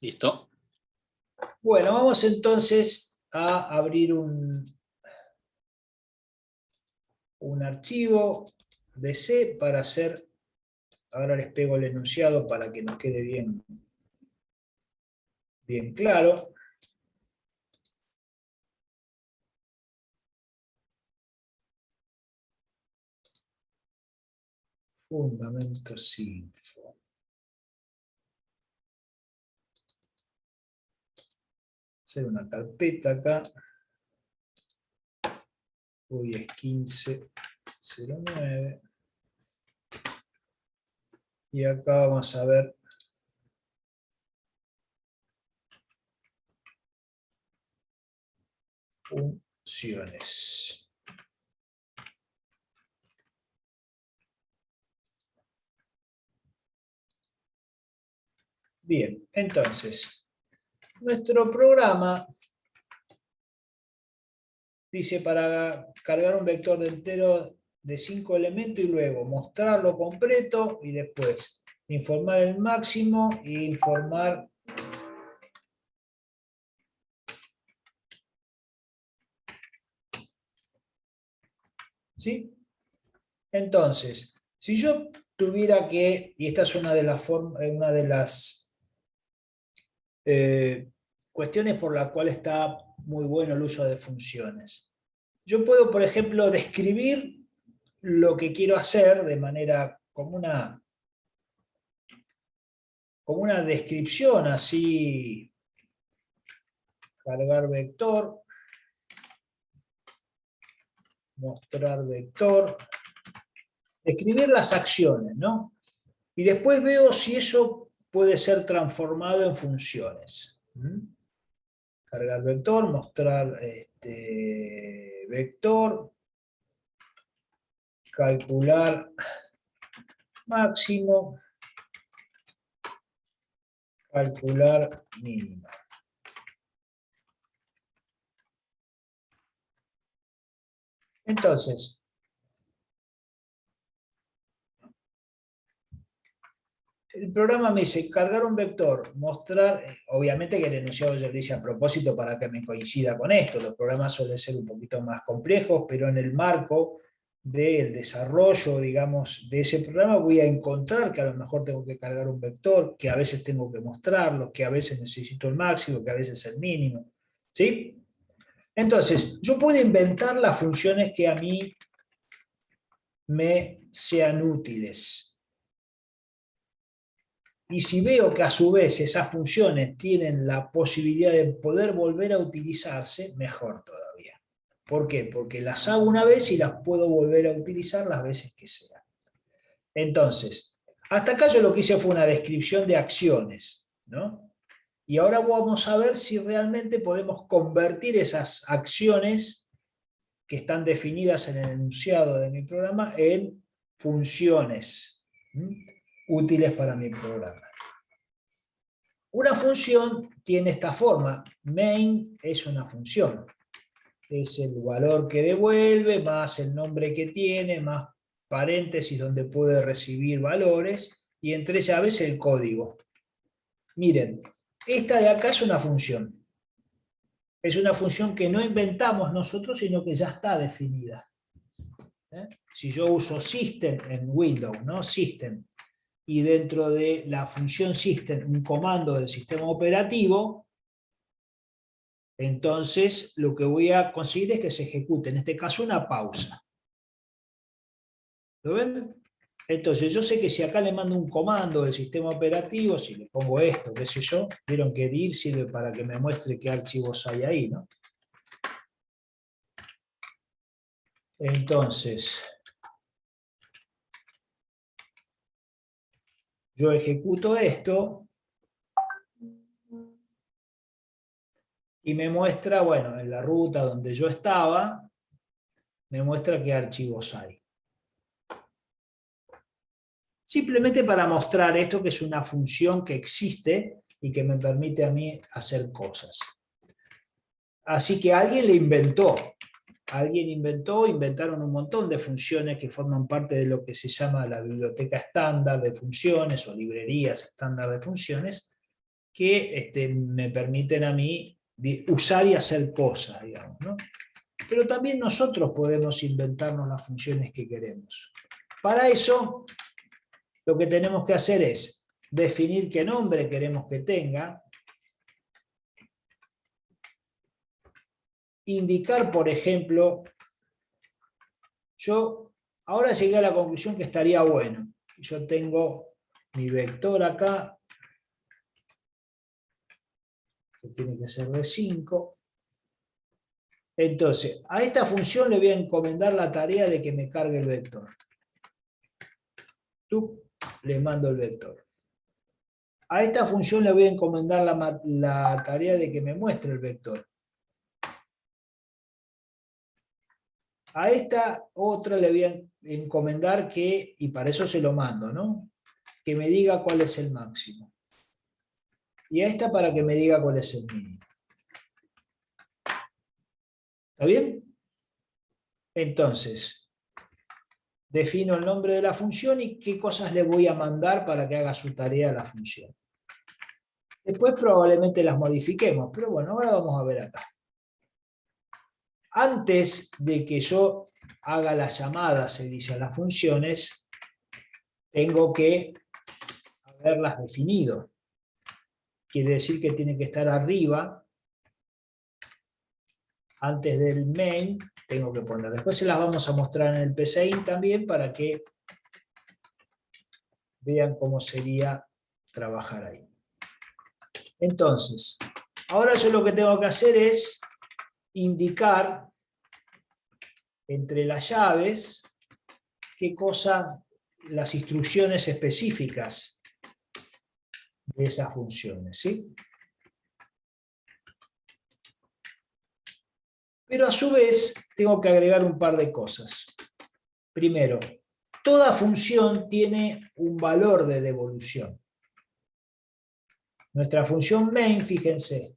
Listo. Bueno, vamos entonces a abrir un archivo de C para hacer, ahora les pego el enunciado para que nos quede bien claro. Fundamentos info. Hacer una carpeta acá. Hoy es 15.09. Y acá vamos a ver funciones. Bien, entonces, nuestro programa dice para cargar un vector de entero de 5 elementos y luego mostrarlo completo y después informar el máximo e informar ¿sí? Entonces, si yo tuviera que, y esta es una de las cuestiones por la cual está muy bueno el uso de funciones. Yo puedo, por ejemplo, describir lo que quiero hacer de manera como una descripción así, cargar vector, mostrar vector, escribir las acciones, ¿no? Y después veo si eso puede ser transformado en funciones. Cargar vector, mostrar vector, calcular máximo, calcular mínimo. Entonces, el programa me dice cargar un vector, mostrar, obviamente que el enunciado yo lo hice a propósito para que me coincida con esto, los programas suelen ser un poquito más complejos, pero en el marco del desarrollo, digamos, de ese programa voy a encontrar que a lo mejor tengo que cargar un vector, que a veces tengo que mostrarlo, que a veces necesito el máximo, que a veces el mínimo, ¿sí? Entonces, yo puedo inventar las funciones que a mí me sean útiles. Y si veo que a su vez esas funciones tienen la posibilidad de poder volver a utilizarse, mejor todavía. ¿Por qué? Porque las hago una vez y las puedo volver a utilizar las veces que sea. Entonces, hasta acá yo lo que hice fue una descripción de acciones, ¿no? Y ahora vamos a ver si realmente podemos convertir esas acciones que están definidas en el enunciado de mi programa en funciones útiles para mi programa. Una función tiene esta forma. Main es una función. Es el valor que devuelve, más el nombre que tiene, más paréntesis donde puede recibir valores, y entre llaves el código. Miren, esta de acá es una función. Es una función que no inventamos nosotros, sino que ya está definida. Si yo uso system en Windows, ¿no? System, y dentro de la función system un comando del sistema operativo, entonces lo que voy a conseguir es que se ejecute, en este caso, una pausa. ¿Lo ven? Entonces yo sé que si acá le mando un comando del sistema operativo, si le pongo esto, qué sé yo, vieron que dir sirve para que me muestre qué archivos hay ahí, ¿no? Entonces, yo ejecuto esto y me muestra, bueno, en la ruta donde yo estaba, me muestra qué archivos hay. Simplemente para mostrar esto, que es una función que existe y que me permite a mí hacer cosas. Así que alguien le inventó. Inventaron un montón de funciones que forman parte de lo que se llama la biblioteca estándar de funciones o librerías estándar de funciones, que me permiten a mí usar y hacer cosas, digamos, ¿no? Pero también nosotros podemos inventarnos las funciones que queremos. Para eso, lo que tenemos que hacer es definir qué nombre queremos que tenga, indicar, por ejemplo, yo ahora llegué a la conclusión que estaría bueno. Yo tengo mi vector acá, que tiene que ser de 5. Entonces, a esta función le voy a encomendar la tarea de que me cargue el vector. Tú le mando el vector. A esta función le voy a encomendar la tarea de que me muestre el vector. A esta otra le voy a encomendar que, y para eso se lo mando, ¿no? Que me diga cuál es el máximo. Y a esta para que me diga cuál es el mínimo. ¿Está bien? Entonces, defino el nombre de la función y qué cosas le voy a mandar para que haga su tarea a la función. Después probablemente las modifiquemos, pero bueno, ahora vamos a ver acá. Antes de que yo haga la llamada, se dice, a las funciones, tengo que haberlas definido. Quiere decir que tiene que estar arriba, antes del main, tengo que poner. Después se las vamos a mostrar en el PCInt también para que vean cómo sería trabajar ahí. Entonces, ahora yo lo que tengo que hacer es indicar entre las llaves qué cosas, las instrucciones específicas de esas funciones, ¿sí? Pero a su vez tengo que agregar un par de cosas. Primero, toda función tiene un valor de devolución. Nuestra función main, fíjense,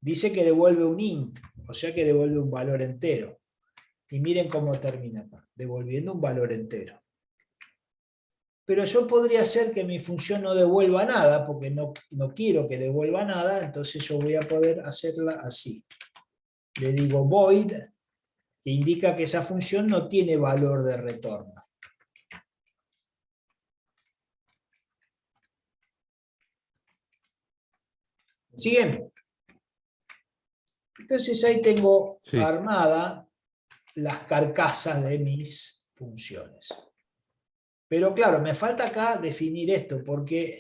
dice que devuelve un int, o sea que devuelve un valor entero. Y miren cómo termina acá, devolviendo un valor entero. Pero yo podría hacer que mi función no devuelva nada, porque no quiero que devuelva nada, entonces yo voy a poder hacerla así. Le digo void, que indica que esa función no tiene valor de retorno. ¿Siguen? Entonces ahí tengo armada las carcasas de mis funciones. Pero claro, me falta acá definir esto, porque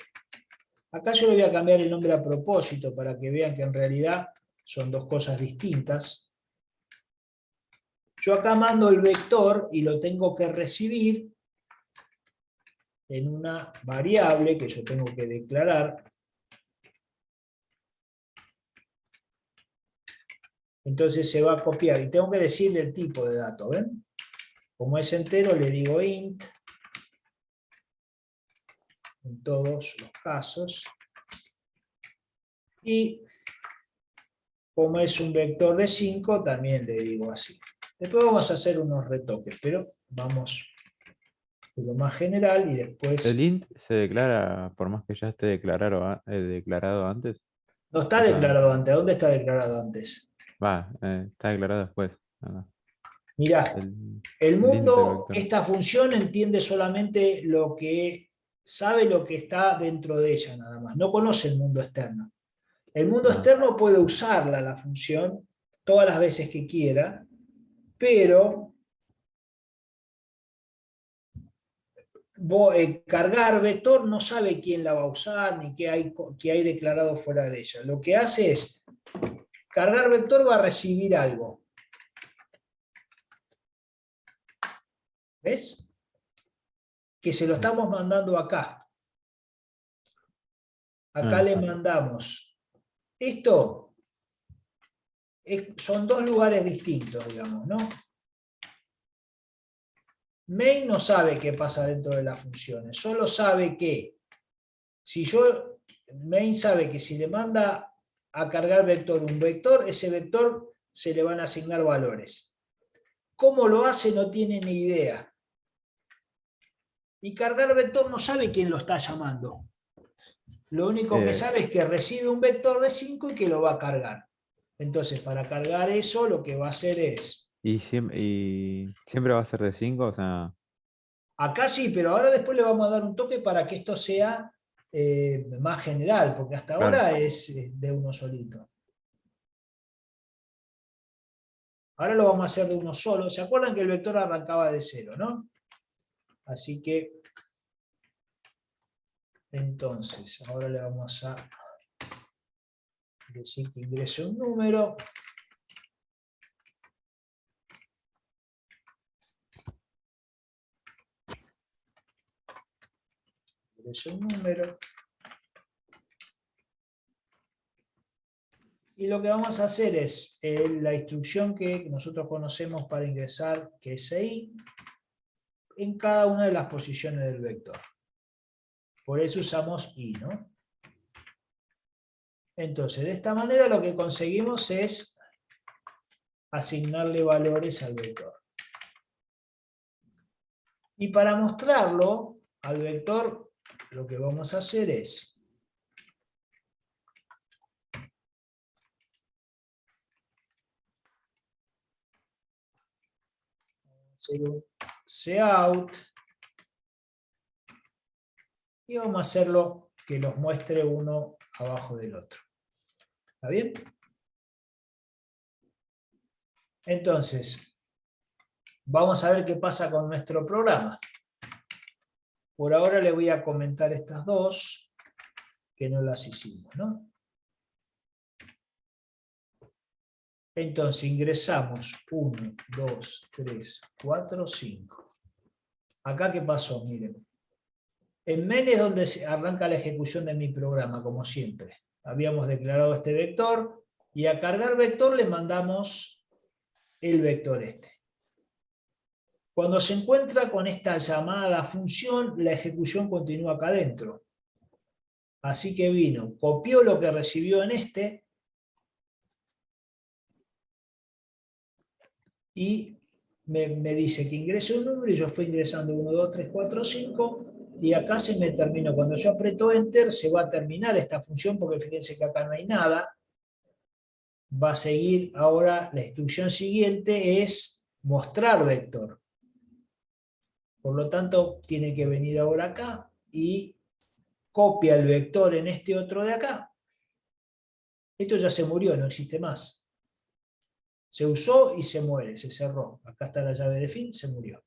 acá yo le voy a cambiar el nombre a propósito para que vean que en realidad son dos cosas distintas. Yo acá mando el vector y lo tengo que recibir en una variable que yo tengo que declarar. Entonces se va a copiar y tengo que decirle el tipo de dato, ¿ven? Como es entero le digo int, en todos los casos. Y como es un vector de 5, también le digo así. Después vamos a hacer unos retoques, pero vamos de lo más general y después... ¿El int se declara por más que ya esté declarado antes? No está O sea, declarado antes. ¿Dónde está declarado antes? está declarado después. Mirá, El, el el int del mundo, vector. esta función entiende solamente lo que sabe, lo que está dentro de ella nada más. No conoce el mundo externo. El mundo Ah, externo puede usarla, la función, todas las veces que quiera, pero cargar vector no sabe quién la va a usar ni qué hay declarado fuera de ella. Lo que hace es, cargar vector va a recibir algo. ¿Ves? Que se lo estamos mandando acá. Acá le mandamos. Esto son dos lugares distintos, digamos, ¿no? Main no sabe qué pasa dentro de las funciones, solo sabe que main sabe que si le manda a cargar vector un vector, ese vector se le van a asignar valores. ¿Cómo lo hace? No tiene ni idea. Y cargar vector no sabe quién lo está llamando. Lo único que sabe es que recibe un vector de 5 y que lo va a cargar. Entonces, para cargar eso, lo que va a hacer es... Y siempre va a ser de 5, o sea, Acá sí, pero ahora después le vamos a dar un toque para que esto sea más general, porque hasta claro. ahora es de uno solito. Ahora lo vamos a hacer de uno solo. ¿Se acuerdan que el vector arrancaba de 0, no? Así que, entonces, ahora le vamos a decir que ingrese un número. Ingrese un número. Y lo que vamos a hacer es la instrucción que nosotros conocemos para ingresar, que es i, en cada una de las posiciones del vector. Por eso usamos i, ¿no? Entonces, de esta manera lo que conseguimos es asignarle valores al vector. Y para mostrarlo al vector, lo que vamos a hacer es hacer un cout y vamos a hacerlo que los muestre uno abajo del otro. ¿Está bien? Entonces, vamos a ver qué pasa con nuestro programa. Por ahora le voy a comentar estas dos, que no las hicimos, ¿no? Entonces ingresamos 1, 2, 3, 4, 5. Acá, ¿qué pasó? Miren. En main es donde se arranca la ejecución de mi programa, como siempre. Habíamos declarado este vector y a cargar vector le mandamos el vector este. Cuando se encuentra con esta llamada función, la ejecución continúa acá adentro. Así que vino, copió lo que recibió en este y me dice que ingrese un número y yo fui ingresando 1, 2, 3, 4, 5 y acá se me terminó. Cuando yo aprieto Enter se va a terminar esta función porque fíjense que acá no hay nada. Va a seguir ahora, la instrucción siguiente es mostrar vector. Por lo tanto, tiene que venir ahora acá y copia el vector en este otro de acá. Esto ya se murió, no existe más. Se usó y se muere, se cerró. Acá está la llave de fin, se murió.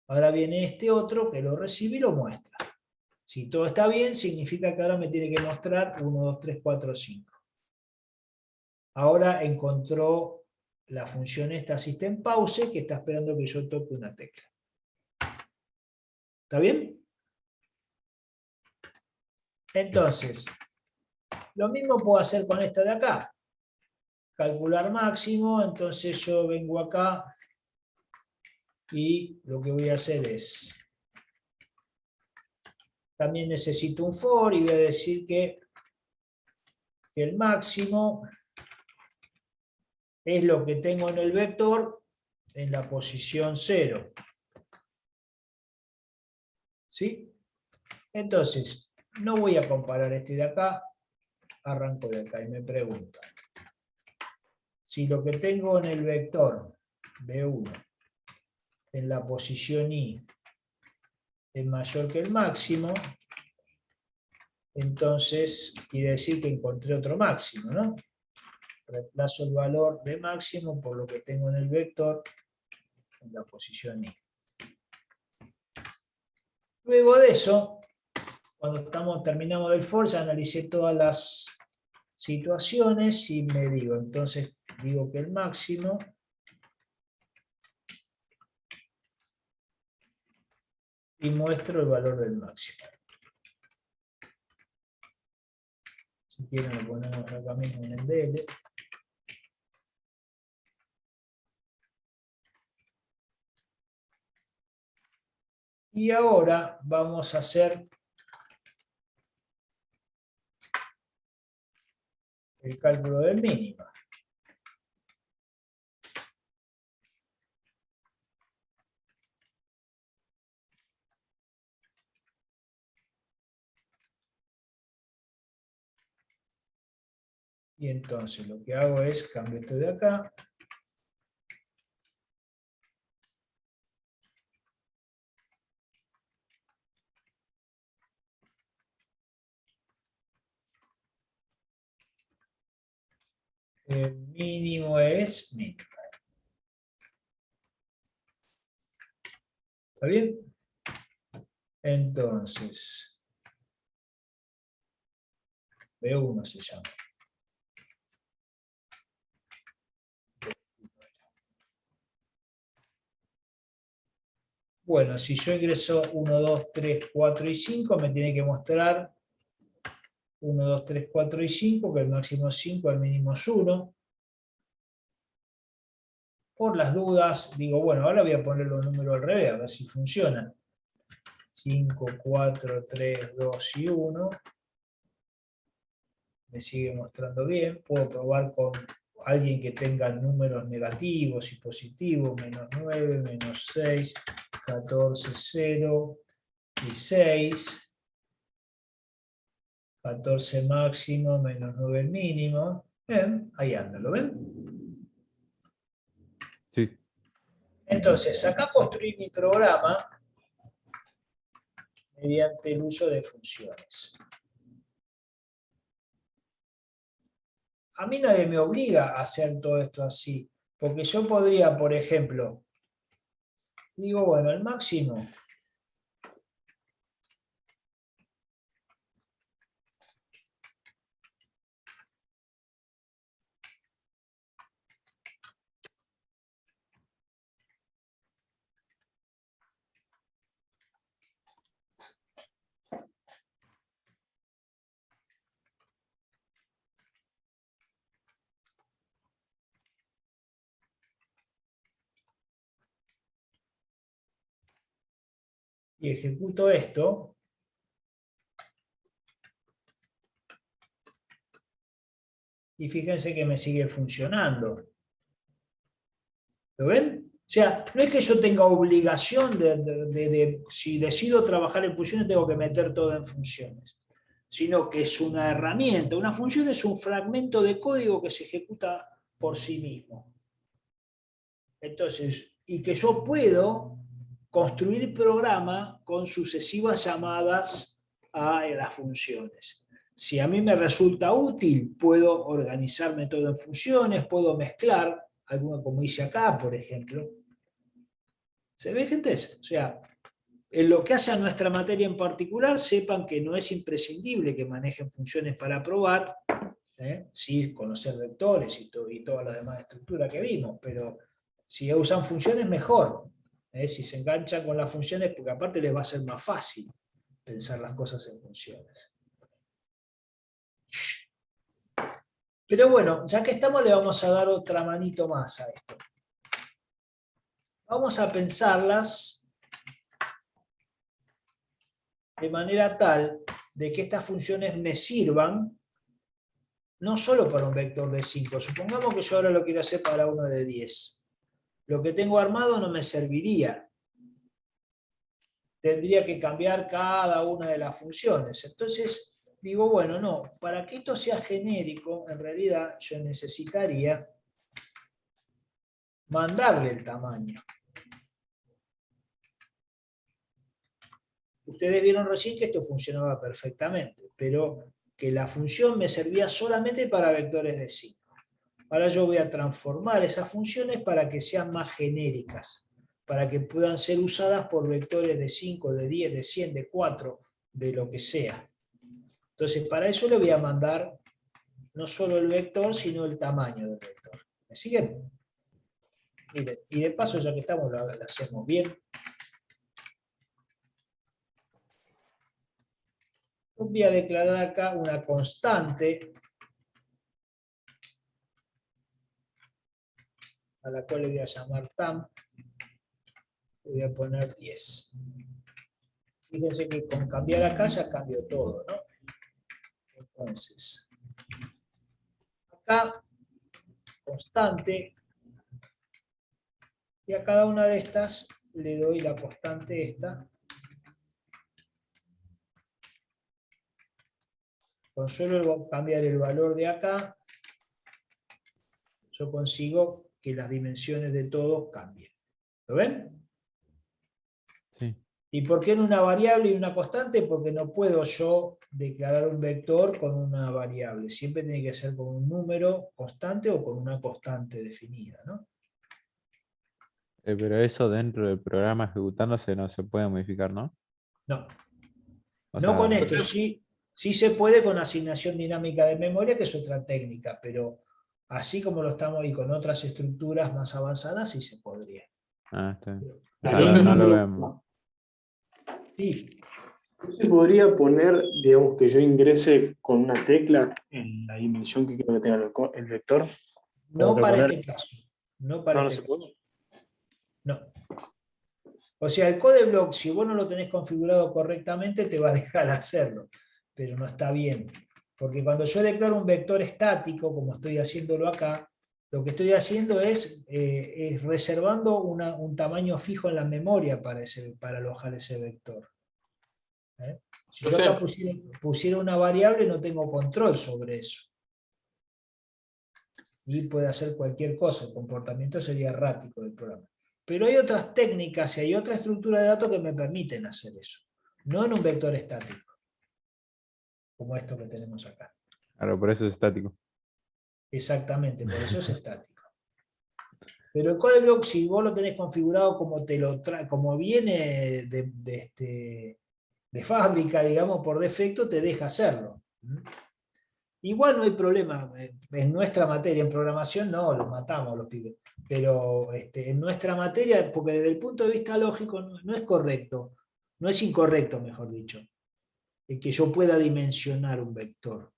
Ahora viene este otro que lo recibe y lo muestra. Si todo está bien, significa que ahora me tiene que mostrar 1, 2, 3, 4, 5. Ahora encontró la función esta system pause que está esperando que yo toque una tecla. ¿Está bien? Entonces, lo mismo puedo hacer con esta de acá. Calcular máximo, entonces yo vengo acá y lo que voy a hacer es, también necesito un for y voy a decir que el máximo es lo que tengo en el vector en la posición 0. ¿Sí? Entonces, no voy a comparar este de acá, arranco de acá y me pregunto, si lo que tengo en el vector B1 en la posición I es mayor que el máximo, entonces quiere decir que encontré otro máximo, ¿no? Reemplazo el valor de máximo por lo que tengo en el vector en la posición I. Luego de eso, cuando terminamos del for, ya analicé todas las situaciones y me digo, entonces digo que el máximo y muestro el valor del máximo. Si quieren lo ponemos acá mismo en el DL. Y ahora vamos a hacer el cálculo del mínimo. Y entonces lo que hago es cambio esto de acá. El mínimo es mínimo. ¿Está bien? Entonces, B1 se llama. Bueno, si yo ingreso 1, 2, 3, 4 y 5, me tiene que mostrar 1, 2, 3, 4 y 5, que el máximo es 5, el mínimo es 1. Por las dudas, digo, bueno, ahora voy a poner los números al revés, a ver si funciona. 5, 4, 3, 2 y 1. Me sigue mostrando bien. Puedo probar con alguien que tenga números negativos y positivos, menos 9, menos 6, 14, 0 y 6. 14 máximo, menos 9 mínimo. Bien, ahí anda, ¿lo ven? Sí. Entonces, acá construí mi programa mediante el uso de funciones. A mí nadie me obliga a hacer todo esto así, porque yo podría, por ejemplo, digo, bueno, el máximo y ejecuto esto, y fíjense que me sigue funcionando. ¿Lo ven? O sea, no es que yo tenga obligación si decido trabajar en funciones, tengo que meter todo en funciones, sino que es una herramienta. Una función es un fragmento de código que se ejecuta por sí mismo. Entonces, y que yo puedo construir programa con sucesivas llamadas a las funciones. Si a mí me resulta útil, puedo organizarme todo en funciones, puedo mezclar, alguno como hice acá, por ejemplo. ¿Se ve, gente? O sea, en lo que hace a nuestra materia en particular, sepan que no es imprescindible que manejen funciones para probar, sí, conocer vectores y todas las demás estructuras que vimos, pero si usan funciones, mejor. Si se enganchan con las funciones, porque aparte les va a ser más fácil pensar las cosas en funciones. Pero bueno, ya que estamos, le vamos a dar otra manito más a esto. Vamos a pensarlas de manera tal de que estas funciones me sirvan no solo para un vector de 5. Supongamos que yo ahora lo quiero hacer para uno de 10. Lo que tengo armado no me serviría. Tendría que cambiar cada una de las funciones. Entonces, digo, bueno, no, para que esto sea genérico, en realidad yo necesitaría mandarle el tamaño. Ustedes vieron recién que esto funcionaba perfectamente, pero que la función me servía solamente para vectores de 5. Ahora yo voy a transformar esas funciones para que sean más genéricas, para que puedan ser usadas por vectores de 5, de 10, de 100, de 4, de lo que sea. Entonces, para eso le voy a mandar no solo el vector, sino el tamaño del vector. ¿Me siguen? Miren, y de paso, ya que estamos, lo hacemos bien. Voy a declarar acá una constante a la cual le voy a llamar tam. Le voy a poner 10. Fíjense que con cambiar acá ya cambió todo, ¿no? Entonces, acá, constante, y a cada una de estas le doy la constante esta. Con solo cambiar el valor de acá, yo consigo que las dimensiones de todo cambien. ¿Lo ven? Sí. ¿Y por qué en una variable y una constante? Porque no puedo yo declarar un vector con una variable. Siempre tiene que ser con un número constante o con una constante definida, ¿no? Pero eso dentro del programa ejecutándose no se puede modificar, ¿no? No. O No con sea, esto, sí, sí se puede con asignación dinámica de memoria, que es otra técnica, pero así como lo estamos y con otras estructuras más avanzadas, sí se podría. está bien. O sea, Pero no, Entonces, no lo no, vemos. sí, no se podría poner, digamos, que yo ingrese con una tecla en la dimensión que quiero que tenga el vector. Como no que para poner. este caso. No para No, no este se caso. puede. No. O sea, el codeblock, si vos no lo tenés configurado correctamente, te va a dejar hacerlo, pero no está bien. Porque cuando yo declaro un vector estático, como estoy haciéndolo acá, lo que estoy haciendo es reservando un tamaño fijo en la memoria para alojar ese vector. ¿Eh? Si Yo yo acá sé. pusiera una variable, no tengo control sobre eso. Y puede hacer cualquier cosa, el comportamiento sería errático del programa. Pero hay otras técnicas y hay otra estructura de datos que me permiten hacer eso. No en un vector estático, como esto que tenemos acá. Claro, por eso es estático. Exactamente, por eso es estático. Pero el codeblock, si vos lo tenés configurado como, como viene de fábrica, digamos, por defecto, te deja hacerlo. Igual no hay problema, en nuestra materia, en programación no, los matamos los pibes, pero en nuestra materia, porque desde el punto de vista lógico no es correcto, no es incorrecto, mejor dicho, que yo pueda dimensionar un vector.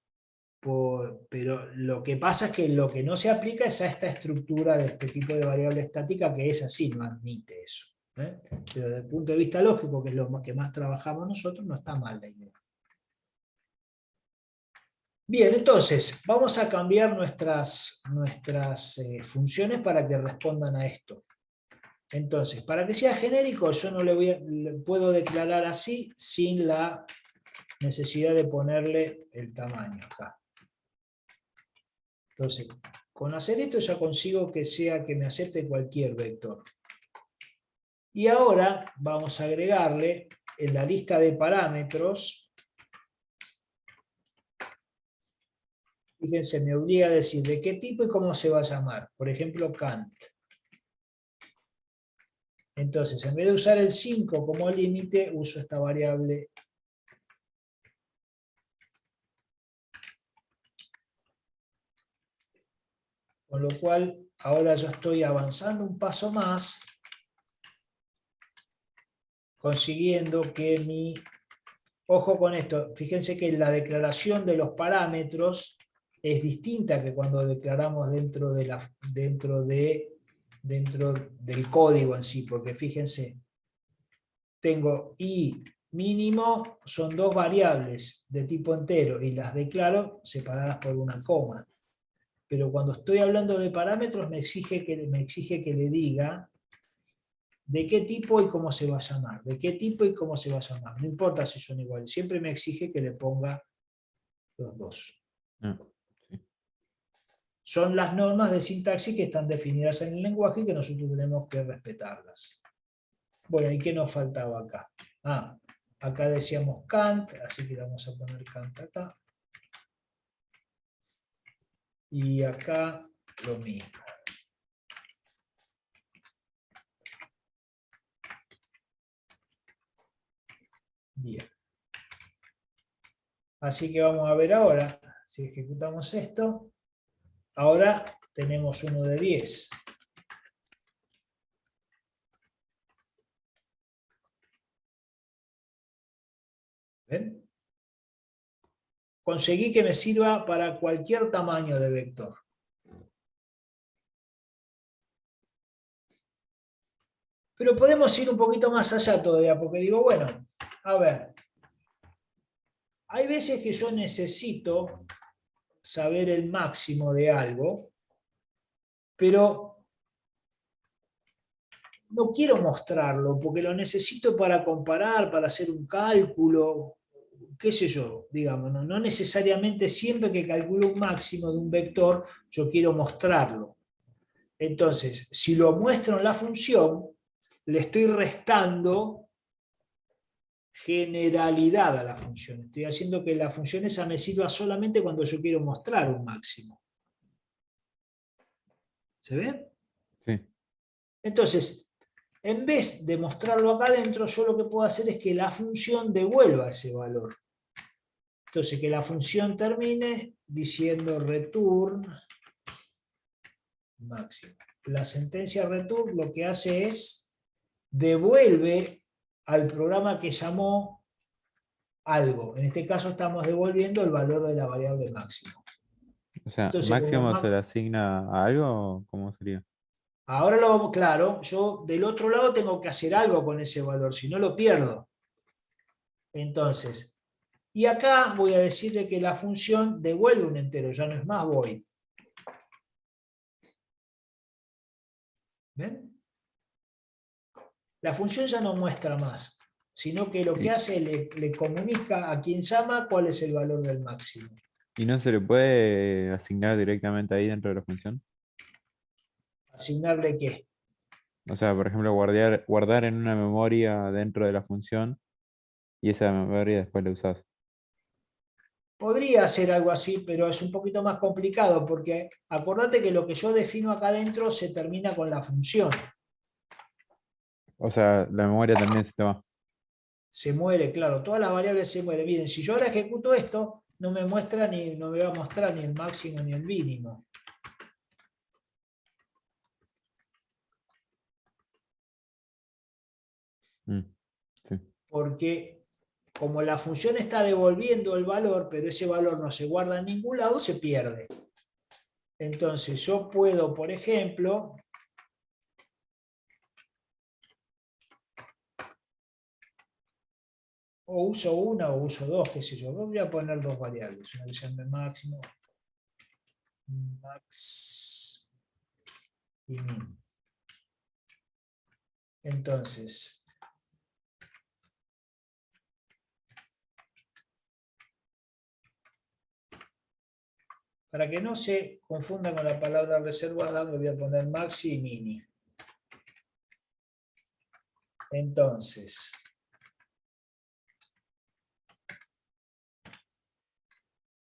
Pero lo que pasa es que lo que no se aplica es a esta estructura de este tipo de variable estática, que es así, no admite eso. Pero desde el punto de vista lógico, que es lo que más trabajamos nosotros, no está mal la idea. Bien, entonces, vamos a cambiar nuestras funciones para que respondan a esto. Entonces, para que sea genérico, yo no le puedo declarar así sin la necesidad de ponerle el tamaño acá. Entonces, con hacer esto ya consigo que me acepte cualquier vector. Y ahora vamos a agregarle en la lista de parámetros. Fíjense, me obliga a decir de qué tipo y cómo se va a llamar. Por ejemplo, Kant. Entonces, en vez de usar el 5 como límite, uso esta variable. Con lo cual, ahora yo estoy avanzando un paso más, consiguiendo que Ojo con esto, fíjense que la declaración de los parámetros es distinta que cuando declaramos dentro del código en sí, porque fíjense, tengo i mínimo, son dos variables de tipo entero y las declaro separadas por una coma. Pero cuando estoy hablando de parámetros me exige que le diga de qué tipo y cómo se va a llamar, de qué tipo y cómo se va a llamar. No importa si son iguales, siempre me exige que le ponga los dos. Ah, sí. Son las normas de sintaxis que están definidas en el lenguaje y que nosotros tenemos que respetarlas. Bueno, ¿y qué nos faltaba acá? Acá decíamos Kant, así que vamos a poner Kant acá. Y acá lo mismo. Bien. Así que vamos a ver ahora, si ejecutamos esto, ahora tenemos uno de 10. ¿Ven? Conseguí que me sirva para cualquier tamaño de vector. Pero podemos ir un poquito más allá todavía, porque digo, bueno, a ver, hay veces que yo necesito saber el máximo de algo, pero no quiero mostrarlo, porque lo necesito para comparar, para hacer un cálculo, qué sé yo, digamos, no necesariamente siempre que calculo un máximo de un vector, yo quiero mostrarlo. Entonces, si lo muestro en la función, le estoy restando generalidad a la función. Estoy haciendo que la función esa me sirva solamente cuando yo quiero mostrar un máximo. ¿Se ve? Sí. Entonces, en vez de mostrarlo acá adentro, yo lo que puedo hacer es que la función devuelva ese valor. Entonces, que la función termine diciendo return máximo. La sentencia return lo que hace es devuelve al programa que llamó algo. En este caso estamos devolviendo el valor de la variable máximo. O sea, Entonces, máximo se le asigna a algo o cómo sería. ahora lo vamos, claro, yo del otro lado tengo que hacer algo con ese valor, si no lo pierdo. Entonces, y acá voy a decirle que la función devuelve un entero, ya no es más void. ¿Ven? La función ya no muestra más, sino que lo que Y, hace le comunica a quien llama cuál es el valor del máximo. y no se le puede asignar directamente ahí dentro de la función. ¿Asignarle qué? O sea, por ejemplo, guardar en una memoria dentro de la función y esa memoria después la usás. Podría hacer algo así, pero es un poquito más complicado porque acordate que lo que yo defino acá adentro se termina con la función. O sea, la memoria también se toma. Se muere, claro, todas las variables se mueren. Miren, si yo ahora ejecuto esto, no me muestra no me va a mostrar ni el máximo ni el mínimo. Mm, sí. Porque como la función está devolviendo el valor, pero ese valor no se guarda en ningún lado, se pierde. Entonces yo puedo, por ejemplo, o uso una o uso dos, qué sé yo. Voy a poner dos variables, una que se llame máximo, max y min. Entonces, para que no se confunda con la palabra reservada, le voy a poner maxi y mini. Entonces,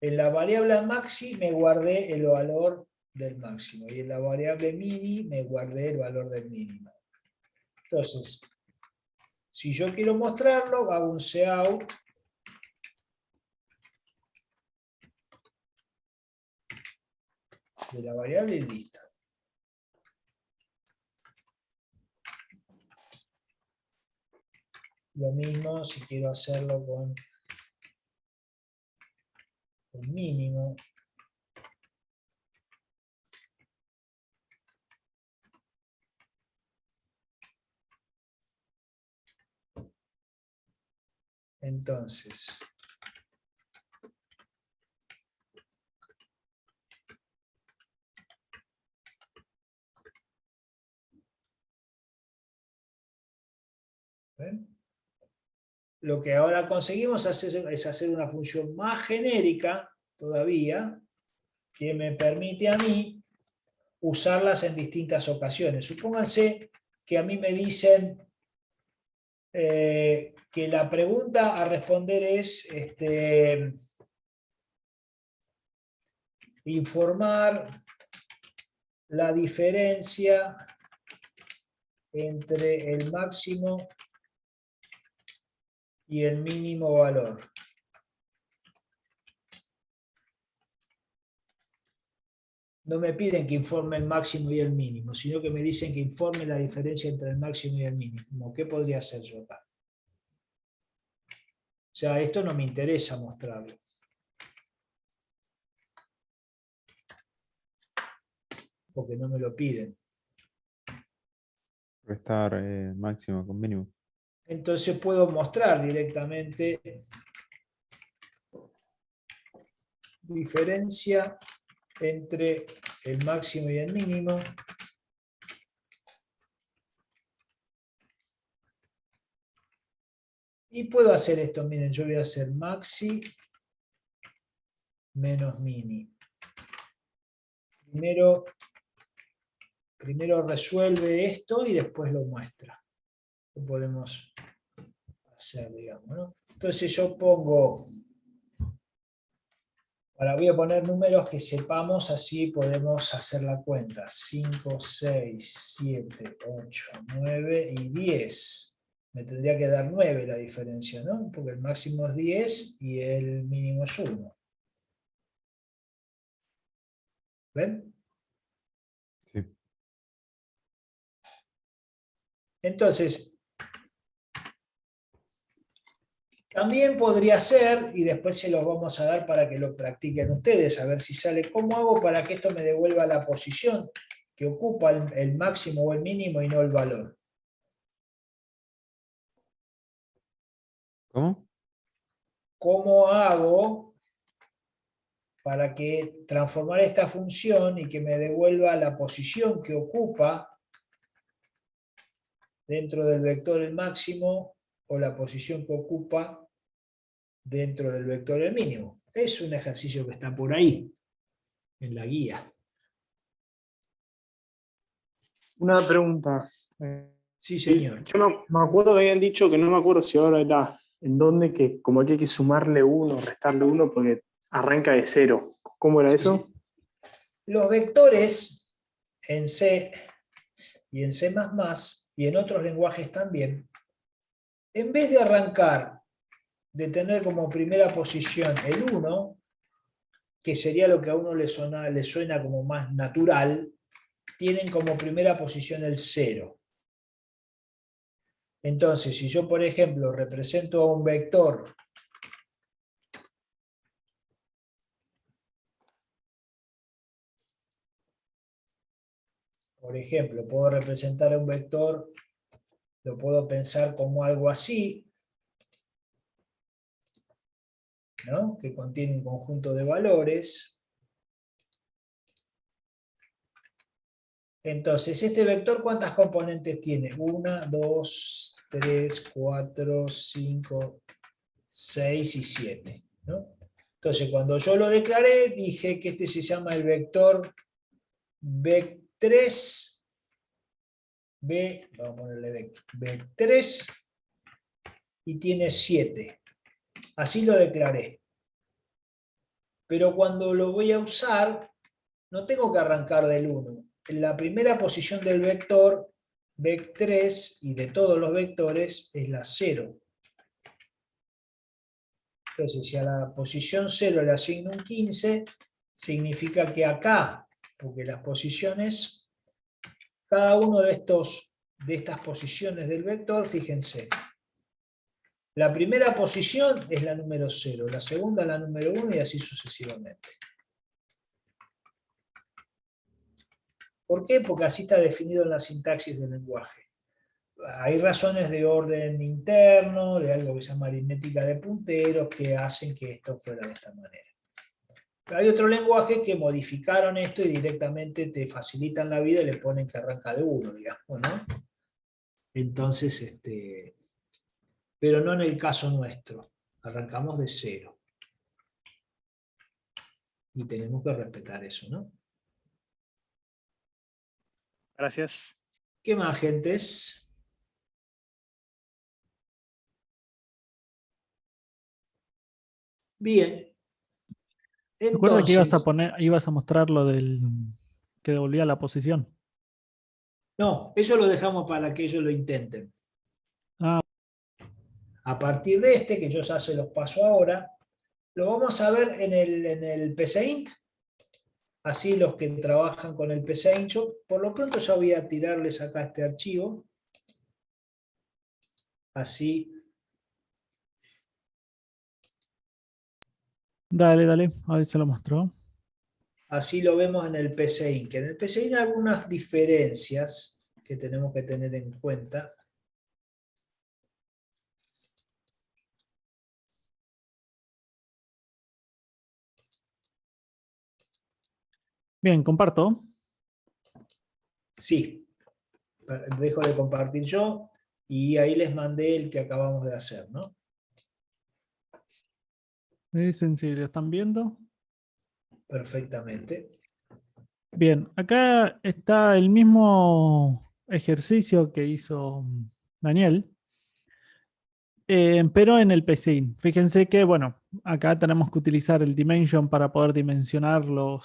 en la variable maxi me guardé el valor del máximo y en la variable mini me guardé el valor del mínimo. Entonces, si yo quiero mostrarlo, hago un cout de la variable y listo. Lo mismo si quiero hacerlo con el mínimo. Entonces, ¿ven? Lo que ahora conseguimos es hacer una función más genérica todavía, que me permite a mí usarlas en distintas ocasiones. Supónganse que a mí me dicen que la pregunta a responder es informar la diferencia entre el máximo y el mínimo valor. No me piden que informe el máximo y el mínimo, sino que me dicen que informe la diferencia entre el máximo y el mínimo. ¿Qué podría hacer yo acá? O sea, esto no me interesa mostrarlo. Porque no me lo piden. Restar máximo con mínimo. Entonces puedo mostrar directamente diferencia entre el máximo y el mínimo. Y puedo hacer esto, miren, yo voy a hacer maxi menos mini. Primero primero resuelve esto y después lo muestra. Lo podemos hacer, digamos, ¿no? Entonces yo pongo, ahora voy a poner números que sepamos, así podemos hacer la cuenta. 5, 6, 7, 8, 9 y 10. Me tendría que dar 9 la diferencia, ¿no? Porque el máximo es 10 y el mínimo es 1. ¿Ven? Sí. Entonces, también podría ser, y después se los vamos a dar para que lo practiquen ustedes, a ver si sale, ¿cómo hago para que esto me devuelva la posición que ocupa el máximo o el mínimo y no el valor? ¿Cómo? ¿Cómo hago para que transformar esta función y que me devuelva la posición que ocupa dentro del vector el máximo o la posición que ocupa dentro del vector el mínimo? Es un ejercicio que está por ahí, en la guía. Una pregunta. Sí, señor. Yo no me acuerdo que habían dicho, que no me acuerdo si ahora era en donde, que como que hay que sumarle 1, restarle 1 porque arranca de 0. ¿Cómo era eso? Los vectores en C y en C++ y en otros lenguajes también, en vez de arrancar de tener como primera posición el 1, que sería lo que a uno le suena como más natural, tienen como primera posición el 0. Entonces, si yo, por ejemplo, represento a un vector puedo representar a un vector, lo puedo pensar como algo así, ¿no? Que contiene un conjunto de valores. Entonces, este vector, ¿cuántas componentes tiene? 1, 2, 3, 4, 5, 6 y 7, ¿no? Entonces, cuando yo lo declaré, dije que este se llama el vector Vec3, vamos a ponerle Vec3, y tiene 7. Así lo declaré. Pero cuando lo voy a usar, no tengo que arrancar del 1. En la primera posición del vector, Vec3, y de todos los vectores, es la 0. Entonces, si a la posición 0 le asigno un 15, significa que acá, porque las posiciones, cada uno de estas posiciones del vector, fíjense, la primera posición es la número 0, la segunda la número 1 y así sucesivamente. ¿Por qué? Porque así está definido en la sintaxis del lenguaje. Hay razones de orden interno, de algo que se llama aritmética de punteros, que hacen que esto fuera de esta manera. Pero hay otro lenguaje que modificaron esto y directamente te facilitan la vida y le ponen que arranca de 1, digamos, ¿no? Entonces, pero no en el caso nuestro. Arrancamos de 0. Y tenemos que respetar eso, ¿no? Gracias. ¿Qué más, gentes? Bien. Recuerda que Entonces, ibas a mostrar lo del que devolvía la posición. no, eso lo dejamos para que ellos lo intenten. Ah. A partir de que yo ya se los paso ahora, lo vamos a ver en el PCInt. Así los que trabajan con el PCInt, yo por lo pronto ya voy a tirarles acá este archivo. Así. Dale, a ver si se lo mostró. Así lo vemos en el PCInt. Que en el PCInt hay algunas diferencias que tenemos que tener en cuenta. Bien, comparto. Sí, dejo de compartir yo y ahí les mandé el que acabamos de hacer, ¿no? Me dicen si lo están viendo. Perfectamente. Bien, acá está el mismo ejercicio que hizo Daniel, pero en el PCIN. Fíjense que, bueno, acá tenemos que utilizar el dimension para poder dimensionar los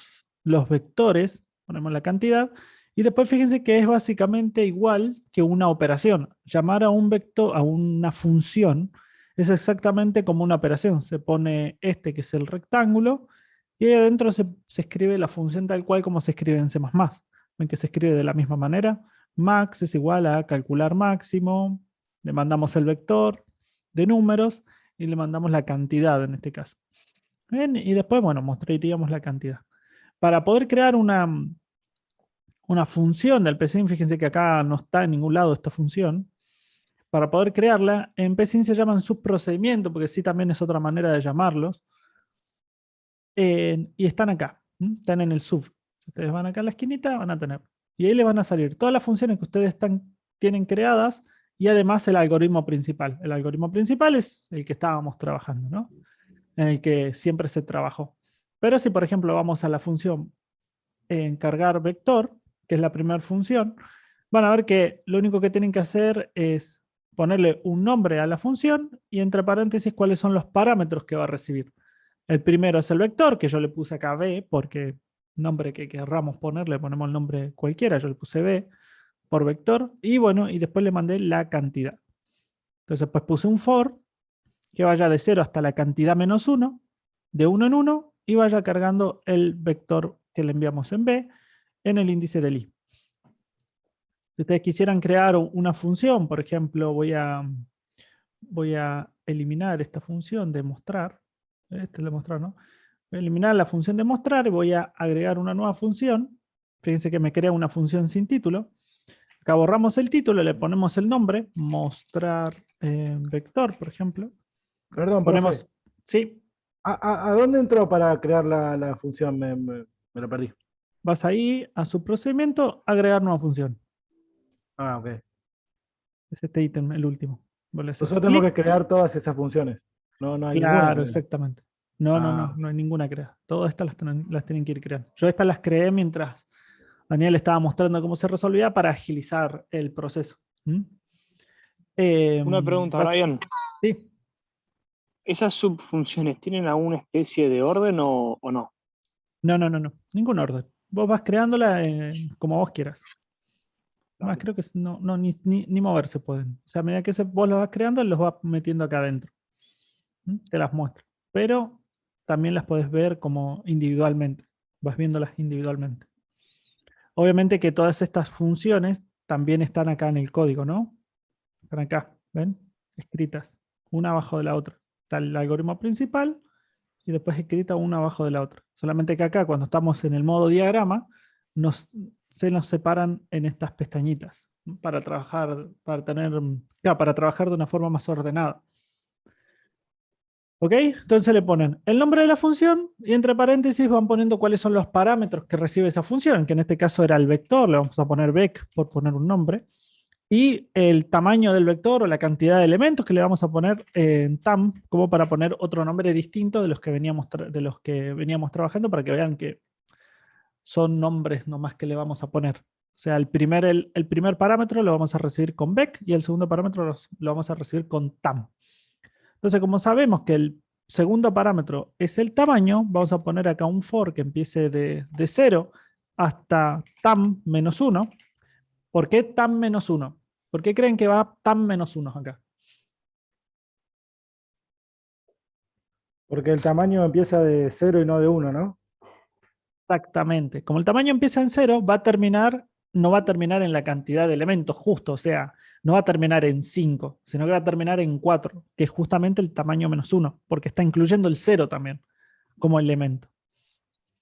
vectores, ponemos la cantidad, y después fíjense que es básicamente igual que una operación. Llamar a un vector, a una función, es exactamente como una operación. Se pone este que es el rectángulo, y ahí adentro se escribe la función tal cual como se escribe en C++. Ven que se escribe de la misma manera. Max es igual a calcular máximo, le mandamos el vector de números y le mandamos la cantidad en este caso. Bien, y después, bueno, mostraríamos la cantidad. Para poder crear una función del PSIN, fíjense que acá no está en ningún lado esta función. Para poder crearla, en PSIN se llaman subprocedimientos, porque sí también es otra manera de llamarlos. Y están acá, están en el sub. Si ustedes van acá a la esquinita, van a tener. Y ahí les van a salir todas las funciones que ustedes tienen creadas y además el algoritmo principal. El algoritmo principal es el que estábamos trabajando, ¿no? En el que siempre se trabajó. Pero si, por ejemplo, vamos a la función cargar vector, que es la primera función, van a ver que lo único que tienen que hacer es ponerle un nombre a la función y entre paréntesis cuáles son los parámetros que va a recibir. El primero es el vector, que yo le puse acá b, porque nombre que querramos ponerle, ponemos el nombre cualquiera, yo le puse b por vector, y bueno, y después le mandé la cantidad. Entonces pues puse un for, que vaya de 0 hasta la cantidad menos 1, de 1 en 1, y vaya cargando el vector que le enviamos en b en el índice del i. Si ustedes quisieran crear una función, por ejemplo, voy a eliminar esta función de mostrar, este es de mostrar, ¿no? Voy a eliminar la función de mostrar y voy a agregar una nueva función. Fíjense que me crea una función sin título. Acá borramos el título, le ponemos el nombre, mostrar vector, por ejemplo. Perdón, profe. Ponemos, sí, ¿A dónde entró para crear la función? Me lo perdí. vas ahí a su procedimiento, agregar nueva función. Ah, ok. Es este ítem, el último. Vos le haces Nosotros tenemos que clic. crear todas esas funciones. No hay ninguna. Claro, exactamente. No, no, no, Ah, no hay ninguna creada. Todas estas las tienen que ir creando. Yo estas las creé mientras Daniel estaba mostrando cómo se resolvía para agilizar el proceso. ¿Mm? Una pregunta, Vas- Brian. sí, ¿Esas subfunciones tienen alguna especie de orden o no? no, no, no, no. Ningún orden. Vos vas creándola como vos quieras. Más Dale. creo que no, no ni moverse pueden. O sea, a medida que vos los vas creando, los vas metiendo acá adentro. Te las muestro. Pero también las podés ver como individualmente. Vas viéndolas individualmente. Obviamente que todas estas funciones también están acá en el código, ¿no? Están acá, ¿ven? Escritas, una abajo de la otra. Está el algoritmo principal y después escrita una abajo de la otra. Solamente que acá, cuando estamos en el modo diagrama, se nos separan en estas pestañitas para trabajar, para trabajar de una forma más ordenada. ¿Ok? Entonces le ponen el nombre de la función y entre paréntesis van poniendo cuáles son los parámetros que recibe esa función, que en este caso era el vector, le vamos a poner vec por poner un nombre, y el tamaño del vector o la cantidad de elementos que le vamos a poner en tam, como para poner otro nombre distinto de los que veníamos trabajando para que vean que son nombres nomás que le vamos a poner. O sea, el primer parámetro lo vamos a recibir con vec y el segundo parámetro lo vamos a recibir con tam. Entonces, como sabemos que el segundo parámetro es el tamaño, vamos a poner acá un for que empiece de 0 hasta tam menos 1. ¿Por qué tam menos 1? ¿Por qué creen que va tam menos 1 acá? porque el tamaño empieza de 0 y no de 1, ¿no? Exactamente. Como el tamaño empieza en 0, no va a terminar en la cantidad de elementos justo, o sea, no va a terminar en 5, sino que va a terminar en 4, que es justamente el tamaño menos 1, porque está incluyendo el 0 también como elemento.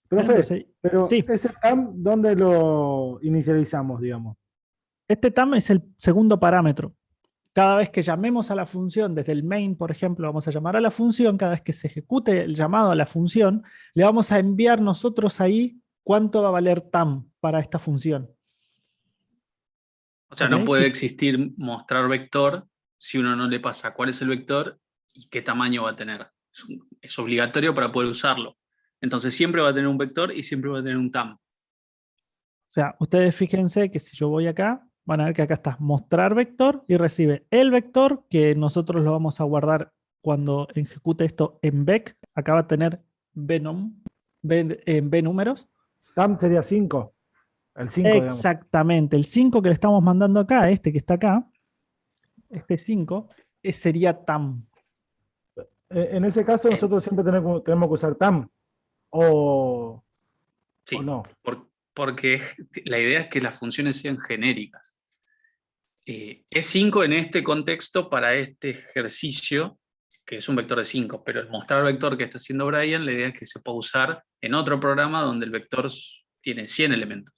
Profe, Entonces, pero sí, ese TAM, ¿dónde lo inicializamos, digamos? este tam es el segundo parámetro. Cada vez que llamemos a la función desde el main, por ejemplo, vamos a llamar a la función, cada vez que se ejecute el llamado a la función, le vamos a enviar nosotros ahí cuánto va a valer tam para esta función. O sea, ¿Ok? no puede existir mostrar vector si uno no le pasa cuál es el vector y qué tamaño va a tener. Es obligatorio para poder usarlo. Entonces siempre va a tener un vector y siempre va a tener un tam. sea, ustedes fíjense que si yo voy acá, van a ver que acá está mostrar vector y recibe el vector que nosotros lo vamos a guardar cuando ejecute esto en vec. Acá va a tener venum, v números. TAM sería 5. El 5, digamos. Exactamente, el 5 que le estamos mandando acá, este que está acá, este 5, sería tam. En ese caso, nosotros siempre tenemos que usar TAM. Sí, ¿O no? porque la idea es que las funciones sean genéricas. Es 5 en este contexto para este ejercicio, que es un vector de 5, pero el mostrar vector que está haciendo Brian, la idea es que se pueda usar en otro programa donde el vector tiene 100 elementos.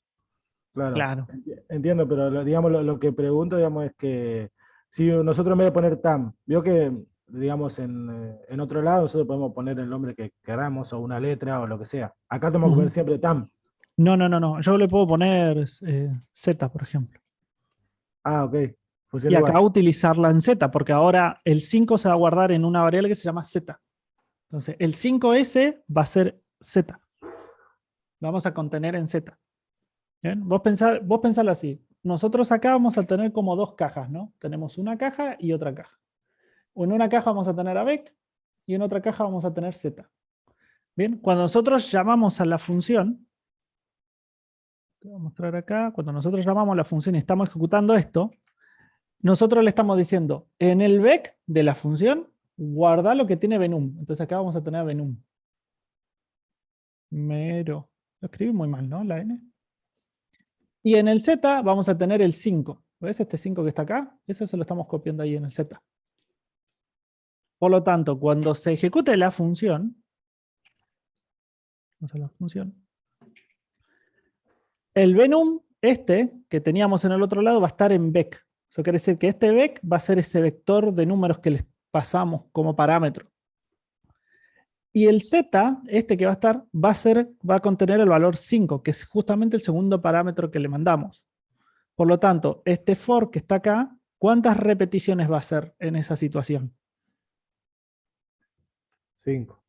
Claro. Claro. Entiendo, pero digamos, lo que pregunto, digamos, es que si nosotros en vez de poner TAM, vio que, digamos, en otro lado nosotros podemos poner el nombre que queramos o una letra o lo que sea. Acá tenemos que poner siempre TAM. No. Yo le puedo poner Z, por ejemplo. Ah, ok. Y Funciona acá igual. utilizarla en Z, porque ahora el 5 se va a guardar en una variable que se llama Z. Entonces, el 5S va a ser Z. Lo vamos a contener en Z. ¿Bien? Vos pensalo así. Nosotros acá vamos a tener como dos cajas, ¿no? Tenemos una caja y otra caja. En una caja vamos a tener a vec y en otra caja vamos a tener Z. Bien, cuando nosotros llamamos a la función, te voy a mostrar acá, cuando nosotros llamamos a la función y estamos ejecutando esto, nosotros le estamos diciendo, en el vec de la función, guarda lo que tiene venum. Entonces acá vamos a tener venum. Mero. Lo escribí muy mal, ¿no? La N. Y en el Z vamos a tener el 5. ¿Ves este 5 que está acá? Eso se lo estamos copiando ahí en el Z. Por lo tanto, cuando se ejecute la función, vamos a la función, el venum, este que teníamos en el otro lado, va a estar en vec. Eso quiere decir que este vec va a ser ese vector de números que les pasamos como parámetro. Y el z, este que va a estar, va a contener el valor 5, que es justamente el segundo parámetro que le mandamos. Por lo tanto, este for que está acá, ¿cuántas repeticiones va a hacer en esa situación? 5.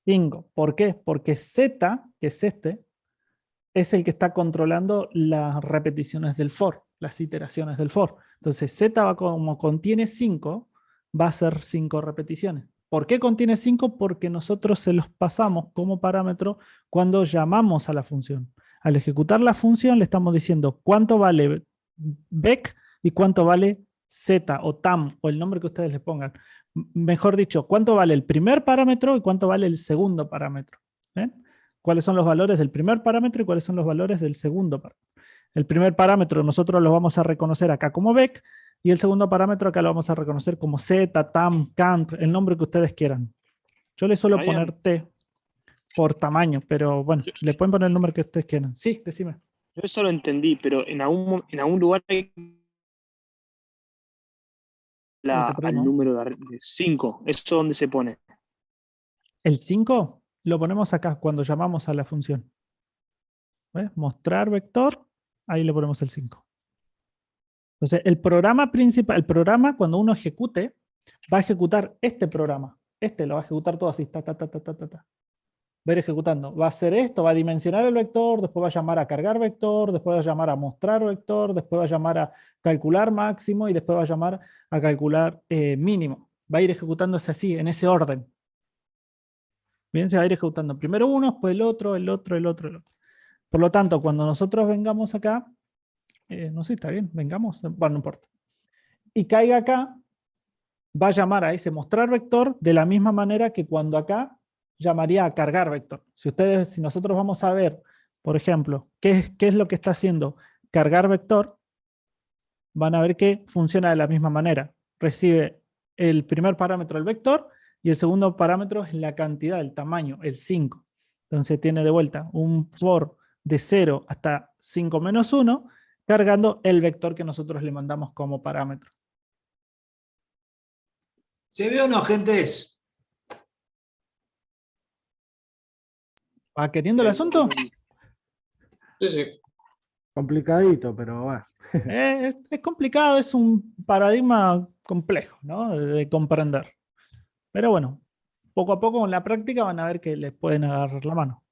5. ¿Por qué? Porque z, que es este, es el que está controlando las repeticiones del for, las iteraciones del for. Entonces, z como contiene 5, va a ser 5 repeticiones. ¿Por qué contiene 5? Porque nosotros se los pasamos como parámetro cuando llamamos a la función. Al ejecutar la función le estamos diciendo cuánto vale vec y cuánto vale z o tam o el nombre que ustedes le pongan. Mejor dicho, cuánto vale el primer parámetro y cuánto vale el segundo parámetro. ¿Ven? ¿Cuáles son los valores del primer parámetro y cuáles son los valores del segundo parámetro? El primer parámetro nosotros lo vamos a reconocer acá como vec y el segundo parámetro acá lo vamos a reconocer como z, tam, cant, el nombre que ustedes quieran. Yo le suelo poner t por tamaño, pero bueno, le pueden poner el nombre que ustedes quieran. Sí, decime. Yo eso lo entendí, pero en algún lugar hay al número de 5. ¿Eso dónde se pone? El 5 lo ponemos acá cuando llamamos a la función. ¿Ves? Mostrar vector, ahí le ponemos el 5. Entonces, el programa principal, el programa cuando uno ejecute, va a ejecutar este programa. Este lo va a ejecutar todo así, ta. Va a ir ejecutando. Va a hacer esto, va a dimensionar el vector, después va a llamar a cargar vector, después va a llamar a mostrar vector, después va a llamar a calcular máximo y después va a llamar a calcular mínimo. Va a ir ejecutándose así, en ese orden. Bien, se va a ir ejecutando primero uno, después el otro. Por lo tanto, cuando nosotros vengamos acá, no sé, está bien, vengamos, bueno, no importa. Y caiga acá, va a llamar a ese mostrar vector de la misma manera que cuando acá llamaría a cargar vector. Si nosotros vamos a ver, por ejemplo, qué es lo que está haciendo cargar vector, van a ver que funciona de la misma manera. Recibe el primer parámetro, el vector, y el segundo parámetro es la cantidad, el tamaño, el 5. Entonces tiene de vuelta un for de 0 hasta 5 menos 1, cargando el vector que nosotros le mandamos como parámetro. ¿Se ve o no, gentes? ¿Va queriendo el asunto? Sí. Complicadito, pero va. Es complicado, es un paradigma complejo, ¿no? De comprender. Pero bueno, poco a poco con la práctica van a ver que les pueden agarrar la mano.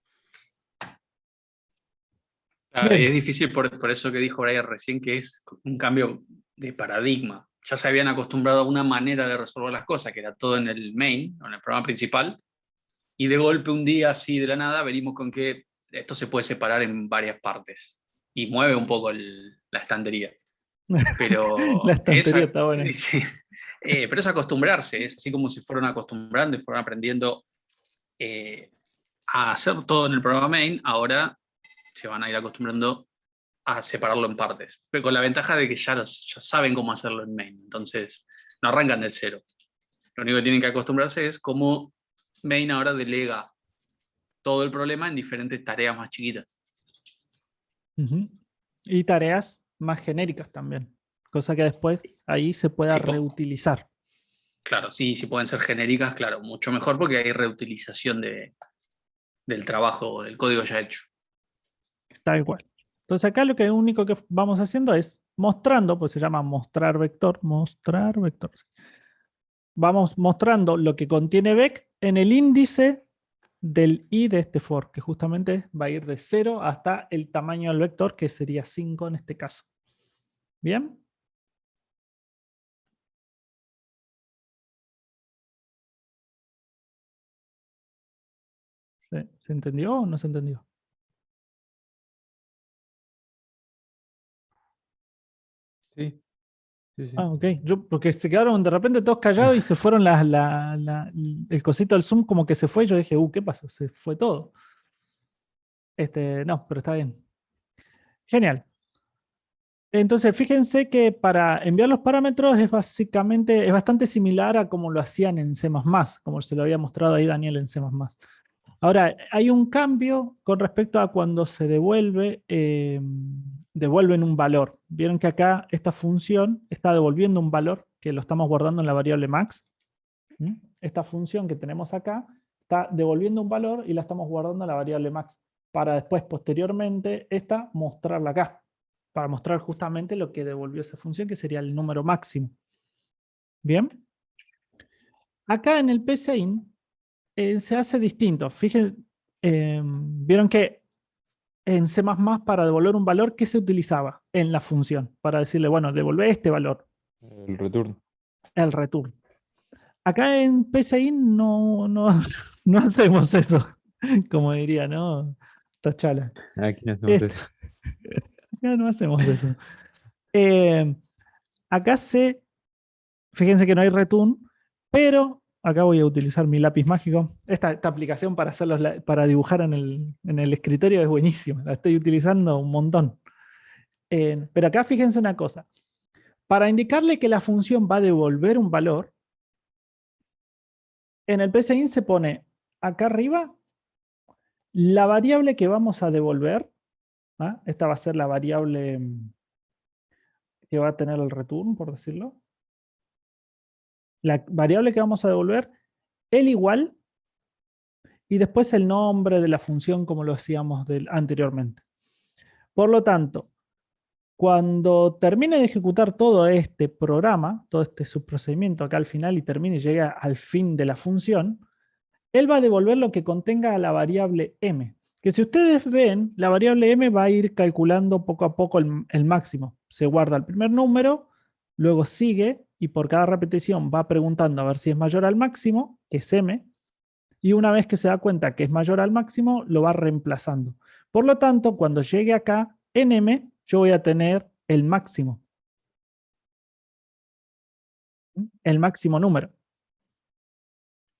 Claro, Bien. y es difícil por eso que dijo Brian recién, que es un cambio de paradigma. Ya se habían acostumbrado a una manera de resolver las cosas, que era todo en el main, o en el programa principal, y de golpe un día así de la nada venimos con que esto se puede separar en varias partes y mueve un poco la estantería. Pero La estantería está buena. sí, pero es acostumbrarse, es así como se fueron acostumbrando y fueron aprendiendo a hacer todo en el programa main, ahora se van a ir acostumbrando a separarlo en partes, pero con la ventaja de que ya saben cómo hacerlo en main, entonces no arrancan de cero. Lo único que tienen que acostumbrarse es cómo main ahora delega todo el problema en diferentes tareas más chiquitas. Ujú. Y tareas más genéricas también, cosa que después ahí se pueda Sí, reutilizar. claro, sí, si pueden ser genéricas, claro, mucho mejor porque hay reutilización del trabajo, del código ya hecho. Tal cual. Entonces acá lo que único que vamos haciendo es mostrando, pues se llama mostrar vector. Vamos mostrando lo que contiene vec en el índice del i de este for, que justamente va a ir de 0 hasta el tamaño del vector, que sería 5 en este caso. ¿Bien? ¿Se entendió o no se entendió? Sí, sí, sí. Ah, ok. Porque se quedaron de repente todos callados y se fueron el cosito del Zoom como que se fue. Yo dije, ¿qué pasó? Se fue todo. No, pero está bien. Genial. Entonces, fíjense que para enviar los parámetros es bastante similar a como lo hacían en C++, como se lo había mostrado ahí Daniel en C++. Ahora, hay un cambio con respecto a cuando se devuelven un valor. Vieron que acá esta función está devolviendo un valor que lo estamos guardando en la variable max. Esta función que tenemos acá está devolviendo un valor y la estamos guardando en la variable max para después, posteriormente, mostrarla acá, para mostrar justamente lo que devolvió esa función, que sería el número máximo. ¿Bien? Acá en el PCIN se hace distinto. Fíjense, vieron que en C++ para devolver un valor, ¿qué se utilizaba en la función? Para decirle, bueno, devolver este valor. El return. El return. Acá en PCIN no hacemos eso, como diría, ¿no? Tachala. Aquí no hacemos eso. Acá no hacemos eso. Acá fíjense que no hay return, pero acá voy a utilizar mi lápiz mágico. Esta aplicación para dibujar en el escritorio es buenísima, la estoy utilizando un montón. Pero acá fíjense una cosa. Para indicarle que la función va a devolver un valor, en el PCIN se pone acá arriba la variable que vamos a devolver. Esta va a ser la variable que va a tener el return, por decirlo. La variable que vamos a devolver, el igual, y después el nombre de la función como lo hacíamos anteriormente. Por lo tanto, cuando termine de ejecutar todo este programa, todo este subprocedimiento acá al final y termine y llegue al fin de la función, él va a devolver lo que contenga a la variable m. Que si ustedes ven, la variable m va a ir calculando poco a poco el máximo. Se guarda el primer número, luego sigue y por cada repetición va preguntando a ver si es mayor al máximo, que es m, y una vez que se da cuenta que es mayor al máximo, lo va reemplazando. Por lo tanto, cuando llegue acá, en m, yo voy a tener el máximo. El máximo número.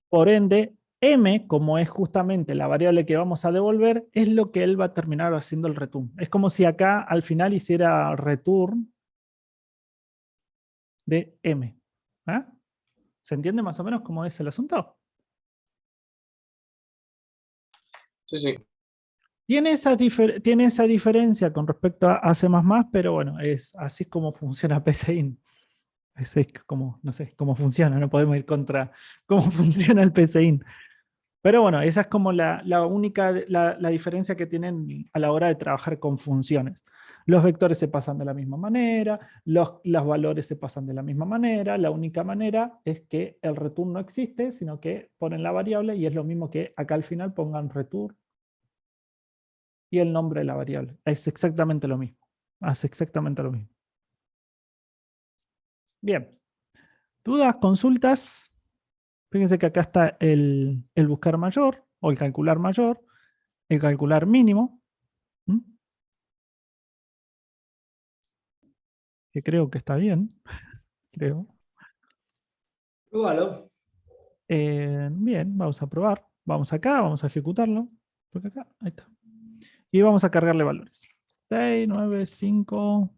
Por ende, m, como es justamente la variable que vamos a devolver, es lo que él va a terminar haciendo el return. Es como si acá al final hiciera return de m. ¿Se entiende más o menos cómo es el asunto? Sí, sí. Tiene esa diferencia con respecto a C++, pero bueno, así es como funciona PCIN. Es como, no sé, cómo funciona, no podemos ir contra cómo funciona el PCIN. Pero bueno, esa es como la única la diferencia que tienen a la hora de trabajar con funciones. Los vectores se pasan de la misma manera, los valores se pasan de la misma manera, la única manera es que el return no existe, sino que ponen la variable y es lo mismo que acá al final pongan return y el nombre de la variable. Es exactamente lo mismo. Hace exactamente lo mismo. Bien. ¿Dudas, consultas? Fíjense que acá está el buscar mayor o el calcular mayor, el calcular mínimo. ¿Mm? Que creo que está bien. Creo. Pruébalo. Bien, vamos a probar. Vamos acá, vamos a ejecutarlo. Porque acá, ahí está. Y vamos a cargarle valores. 6, 9, 5,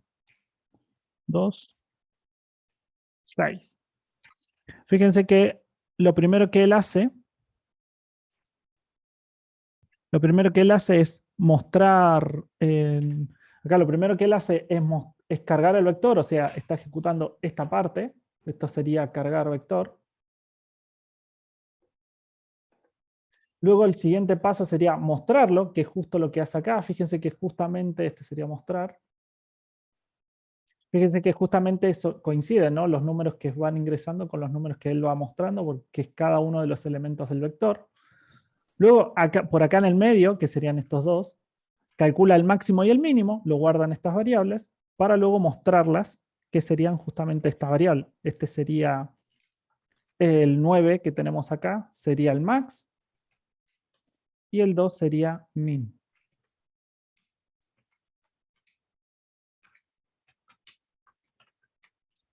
2, 6. Fíjense que lo primero que él hace es mostrar, acá lo primero que él hace es cargar el vector, o sea, está ejecutando esta parte. Esto sería cargar vector. Luego el siguiente paso sería mostrarlo, que es justo lo que hace acá. Fíjense que justamente este sería mostrar. Fíjense que justamente eso coincide, ¿no? Los números que van ingresando con los números que él va mostrando, porque es cada uno de los elementos del vector. Luego, por acá en el medio, que serían estos dos, calcula el máximo y el mínimo, lo guardan estas variables, para luego mostrarlas, que serían justamente esta variable. Este sería el 9 que tenemos acá, sería el max, y el 2 sería min.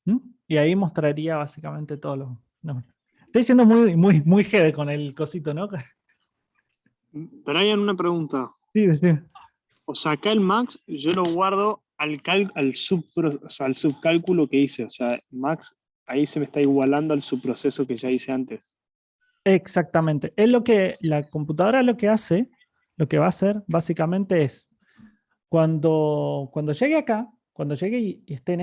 ¿Mm? Y ahí mostraría básicamente todos los números. Estoy siendo muy jede con el cosito, ¿no? Brian, una pregunta. Sí, sí. O sea, acá el max yo lo guardo al subcálculo que hice. O sea, max ahí se me está igualando al subproceso que ya hice antes. Exactamente. Es lo que la computadora lo que hace, lo que va a hacer básicamente es cuando llegue acá, cuando llegue y esté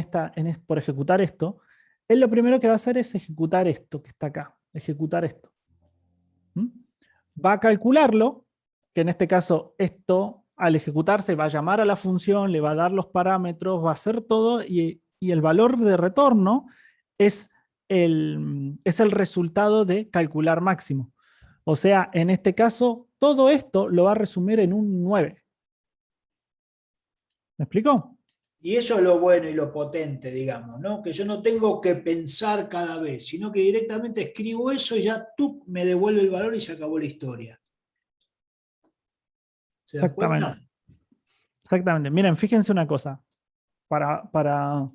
por ejecutar esto, él lo primero que va a hacer es ejecutar esto que está acá, ejecutar esto. ¿Mm? Va a calcularlo, que en este caso esto al ejecutarse va a llamar a la función, le va a dar los parámetros, va a hacer todo y el valor de retorno es el resultado de calcular máximo. O sea, en este caso, todo esto lo va a resumir en un 9. ¿Me explico? Y eso es lo bueno y lo potente, digamos, ¿no? Que yo no tengo que pensar cada vez, sino que directamente escribo eso y ya tú me devuelve el valor y se acabó la historia. ¿Se dan Exactamente. cuenta? Exactamente. Miren, fíjense una cosa. Para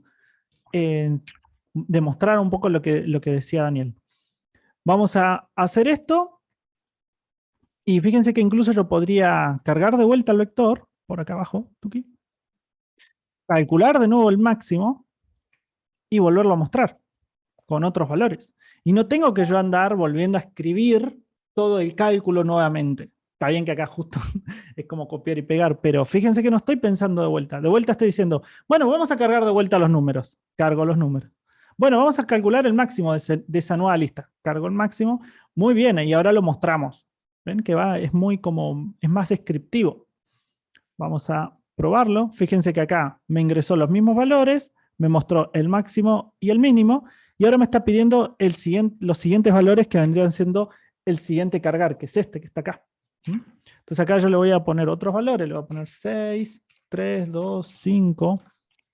demostrar un poco lo que decía Daniel. Vamos a hacer esto. Y fíjense que incluso yo podría cargar de vuelta el vector, por acá abajo, tuki, calcular de nuevo el máximo y volverlo a mostrar con otros valores. Y no tengo que yo andar volviendo a escribir todo el cálculo nuevamente. Está bien que acá justo es como copiar y pegar, pero fíjense que no estoy pensando de vuelta. De vuelta estoy diciendo, bueno, vamos a cargar de vuelta los números. Cargo los números. Bueno, vamos a calcular el máximo de esa nueva lista. Cargo el máximo. Muy bien, y ahora lo mostramos. ¿Ven que es más descriptivo? Vamos a probarlo. Fíjense que acá me ingresó los mismos valores, me mostró el máximo y el mínimo, y ahora me está pidiendo los siguientes valores que vendrían siendo el siguiente cargar, que es este que está acá. Entonces acá yo le voy a poner otros valores, le voy a poner 6, 3, 2, 5,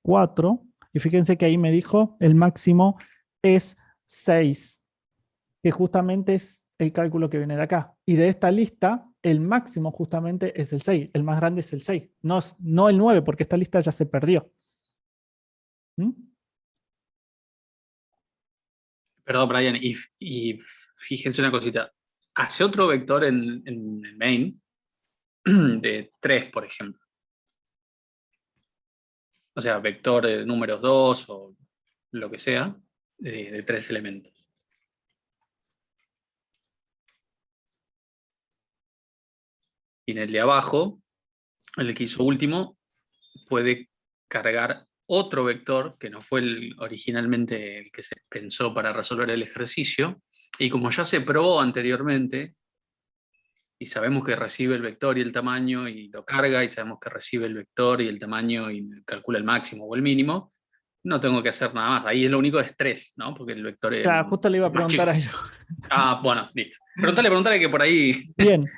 4, y fíjense que ahí me dijo el máximo es 6, que justamente es el cálculo que viene de acá. Y de esta lista, el máximo justamente es el 6, el más grande es el 6, no el 9, porque esta lista ya se perdió. Perdón, Brian, y fíjense una cosita. Hace otro vector en el main de 3, por ejemplo. O sea, vector de números 2 o lo que sea, de 3 elementos. Y en el de abajo, el que hizo último, puede cargar otro vector que no fue originalmente el que se pensó para resolver el ejercicio. Y como ya se probó anteriormente, y sabemos que recibe el vector y el tamaño y lo carga, y sabemos que recibe el vector y el tamaño y calcula el máximo o el mínimo, no tengo que hacer nada más. Ahí es lo único es 3, ¿no? Porque el vector es Justo le iba a más preguntar a chico. ellos. Ah, bueno, listo. Preguntale que por ahí... Bien.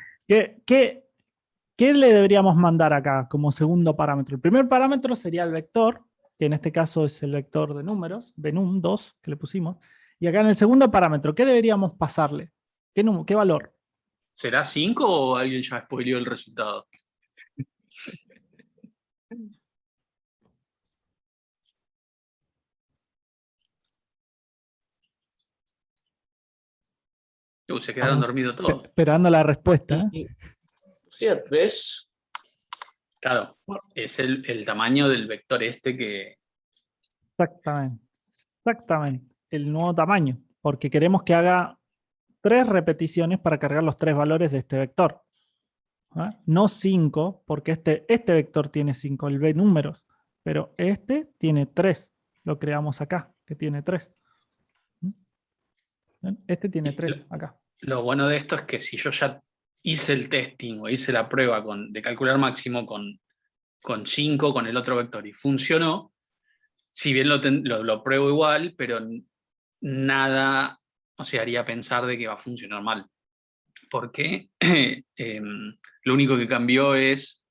¿Qué le deberíamos mandar acá como segundo parámetro? El primer parámetro sería el vector, que en este caso es el vector de números, venum2, que le pusimos. Y acá en el segundo parámetro, ¿qué deberíamos pasarle? ¿Qué valor? ¿Será 5 o alguien ya spoileó el resultado? Se quedaron Estamos dormidos todos. esperando la respuesta. Y sería 3. Claro, es el tamaño del vector este que... Exactamente. Exactamente. El nuevo tamaño. Porque queremos que haga 3 repeticiones para cargar los 3 valores de este vector. ¿Ah? No 5, porque este vector tiene 5, el v números. Pero este tiene 3. Lo creamos acá, que tiene 3. Este tiene 3 acá. Lo bueno de esto es que si yo ya hice el testing o hice la prueba de calcular máximo con 5, con el otro vector, y funcionó, si bien lo pruebo igual, pero nada, o sea, haría pensar de que va a funcionar mal. Porque lo único que cambió es,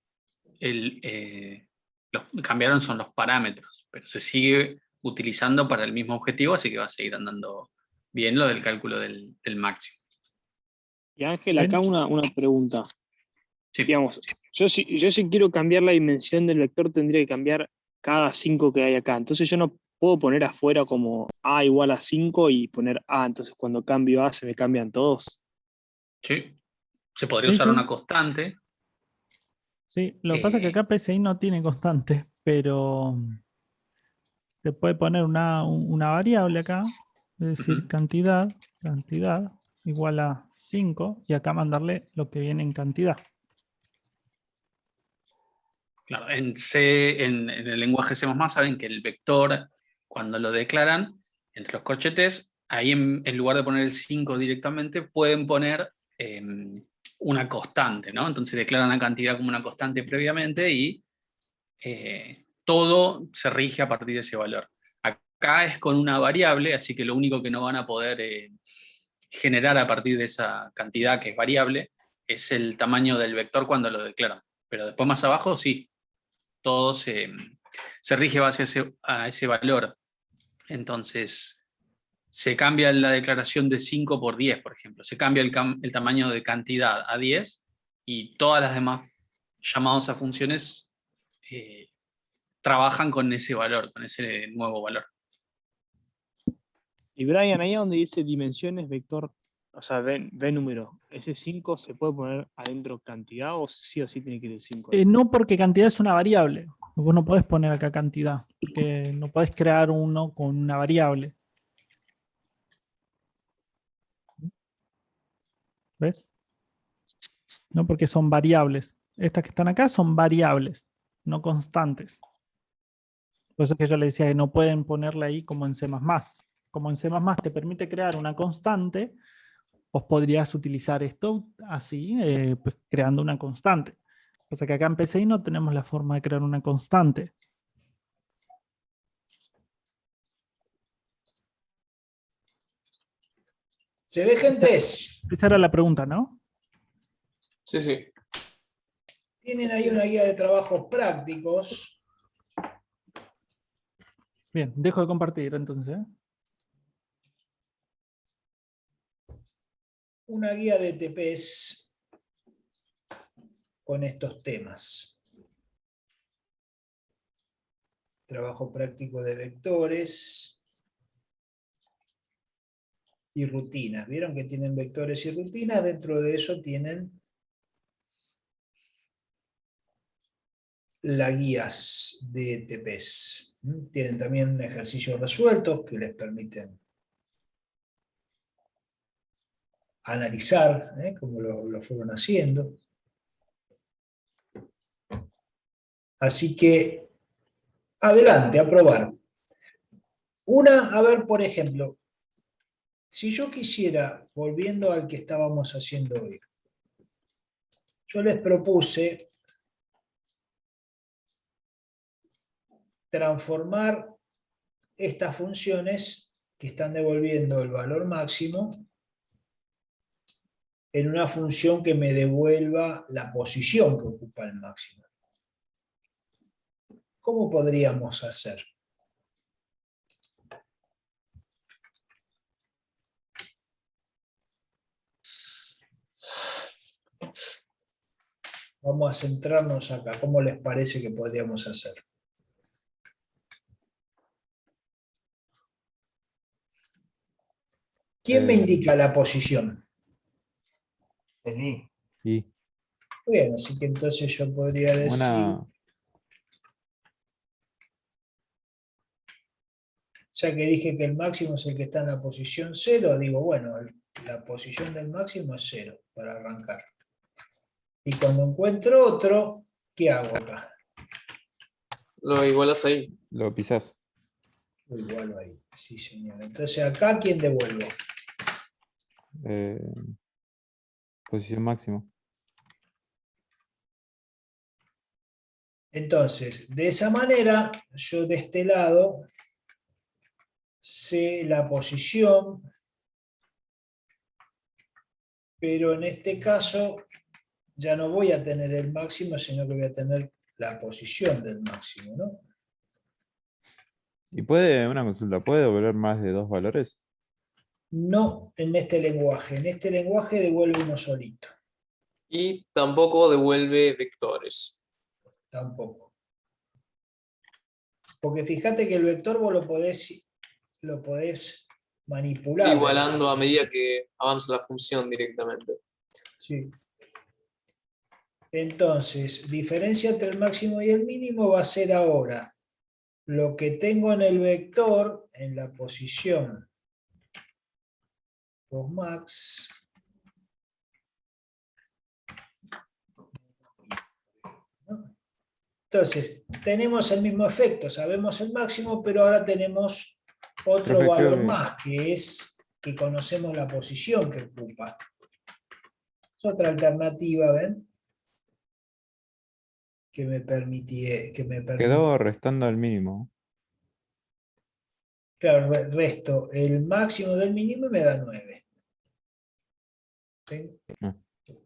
cambiaron son los parámetros, pero se sigue utilizando para el mismo objetivo, así que va a seguir andando bien lo del cálculo del máximo. Y Ángel, acá una pregunta. Sí. Digamos, yo si quiero cambiar la dimensión del vector, tendría que cambiar cada 5 que hay acá. Entonces yo no puedo poner afuera como A igual a 5 y poner A. Entonces cuando cambio A se me cambian todos. Sí. Se podría Sí, usar sí. una constante. Sí, lo que pasa es que acá PSI no tiene constante, pero se puede poner una variable acá, es decir, Ujú. cantidad igual a 5, y acá mandarle lo que viene en cantidad. Claro, en C, en el lenguaje C++, saben que el vector, cuando lo declaran entre los corchetes, ahí en lugar de poner el 5 directamente, pueden poner una constante, ¿no? Entonces declaran la cantidad como una constante previamente y todo se rige a partir de ese valor. Acá es con una variable, así que lo único que no van a poder generar a partir de esa cantidad que es variable es el tamaño del vector cuando lo declaran. Pero después más abajo sí, todo se rige base a ese valor. Entonces, se cambia la declaración de 5 por 10, por ejemplo. Se cambia el tamaño de cantidad a 10 y todas las demás llamados a funciones trabajan con ese valor, con ese nuevo valor. Y Brian, ahí donde dice dimensiones, vector, o sea, v número, ¿ese 5 se puede poner adentro cantidad o sí tiene que ir el 5? No, porque cantidad es una variable. Vos no podés poner acá cantidad, porque no podés crear uno con una variable. ¿Ves? No, porque son variables. Estas que están acá son variables, no constantes. Por eso es que yo le decía que no pueden ponerle ahí como en C++. Como en C++ te permite crear una constante, vos podrías utilizar esto así, pues creando una constante. O sea que acá en PCI no tenemos la forma de crear una constante. ¿Se ve, gente? Esa era la pregunta, ¿no? Sí, sí. Tienen ahí una guía de trabajos prácticos. Bien, dejo de compartir entonces. Una guía de TPs con estos temas. Trabajo práctico de vectores y rutinas. ¿Vieron que tienen vectores y rutinas? Dentro de eso tienen las guías de TPs. Tienen también ejercicios resueltos que les permiten analizar cómo lo fueron haciendo. Así que, adelante, a probar. A ver, por ejemplo, si yo quisiera, volviendo al que estábamos haciendo hoy, yo les propuse transformar estas funciones que están devolviendo el valor máximo en una función que me devuelva la posición que ocupa el máximo. ¿Cómo podríamos hacer? Vamos a centrarnos acá. ¿Cómo les parece que podríamos hacer? ¿Quién me indica la posición? El I. Y Bien, así que entonces yo podría decir, ya que dije que el máximo es el que está en la posición 0, digo, bueno, la posición del máximo es 0 para arrancar. Y cuando encuentro otro, ¿qué hago acá? Lo igualas ahí. lo pisás. Lo igualo ahí, sí señor. Entonces acá, ¿quién devuelvo? eh, posición máxima. Entonces, de esa manera, yo de este lado sé la posición, pero en este caso ya no voy a tener el máximo, sino que voy a tener la posición del máximo, ¿no? Y una consulta, ¿puede devolver más de 2 valores? No en este lenguaje. En este lenguaje devuelve uno solito. Y tampoco devuelve vectores. Tampoco. Porque fíjate que el vector vos lo podés manipular. Igualando a medida que avanza la función directamente. Sí. Entonces, diferencia entre el máximo y el mínimo va a ser ahora lo que tengo en el vector, en la posición max, ¿no? Entonces, tenemos el mismo efecto, sabemos el máximo, pero ahora tenemos otro Profe, valor creo que- más, que es que conocemos la posición que ocupa. Es otra alternativa, ¿ven? Que me permite. Quedó restando el mínimo. Claro, resto el máximo del mínimo y me da 9. ¿Sí? Ah.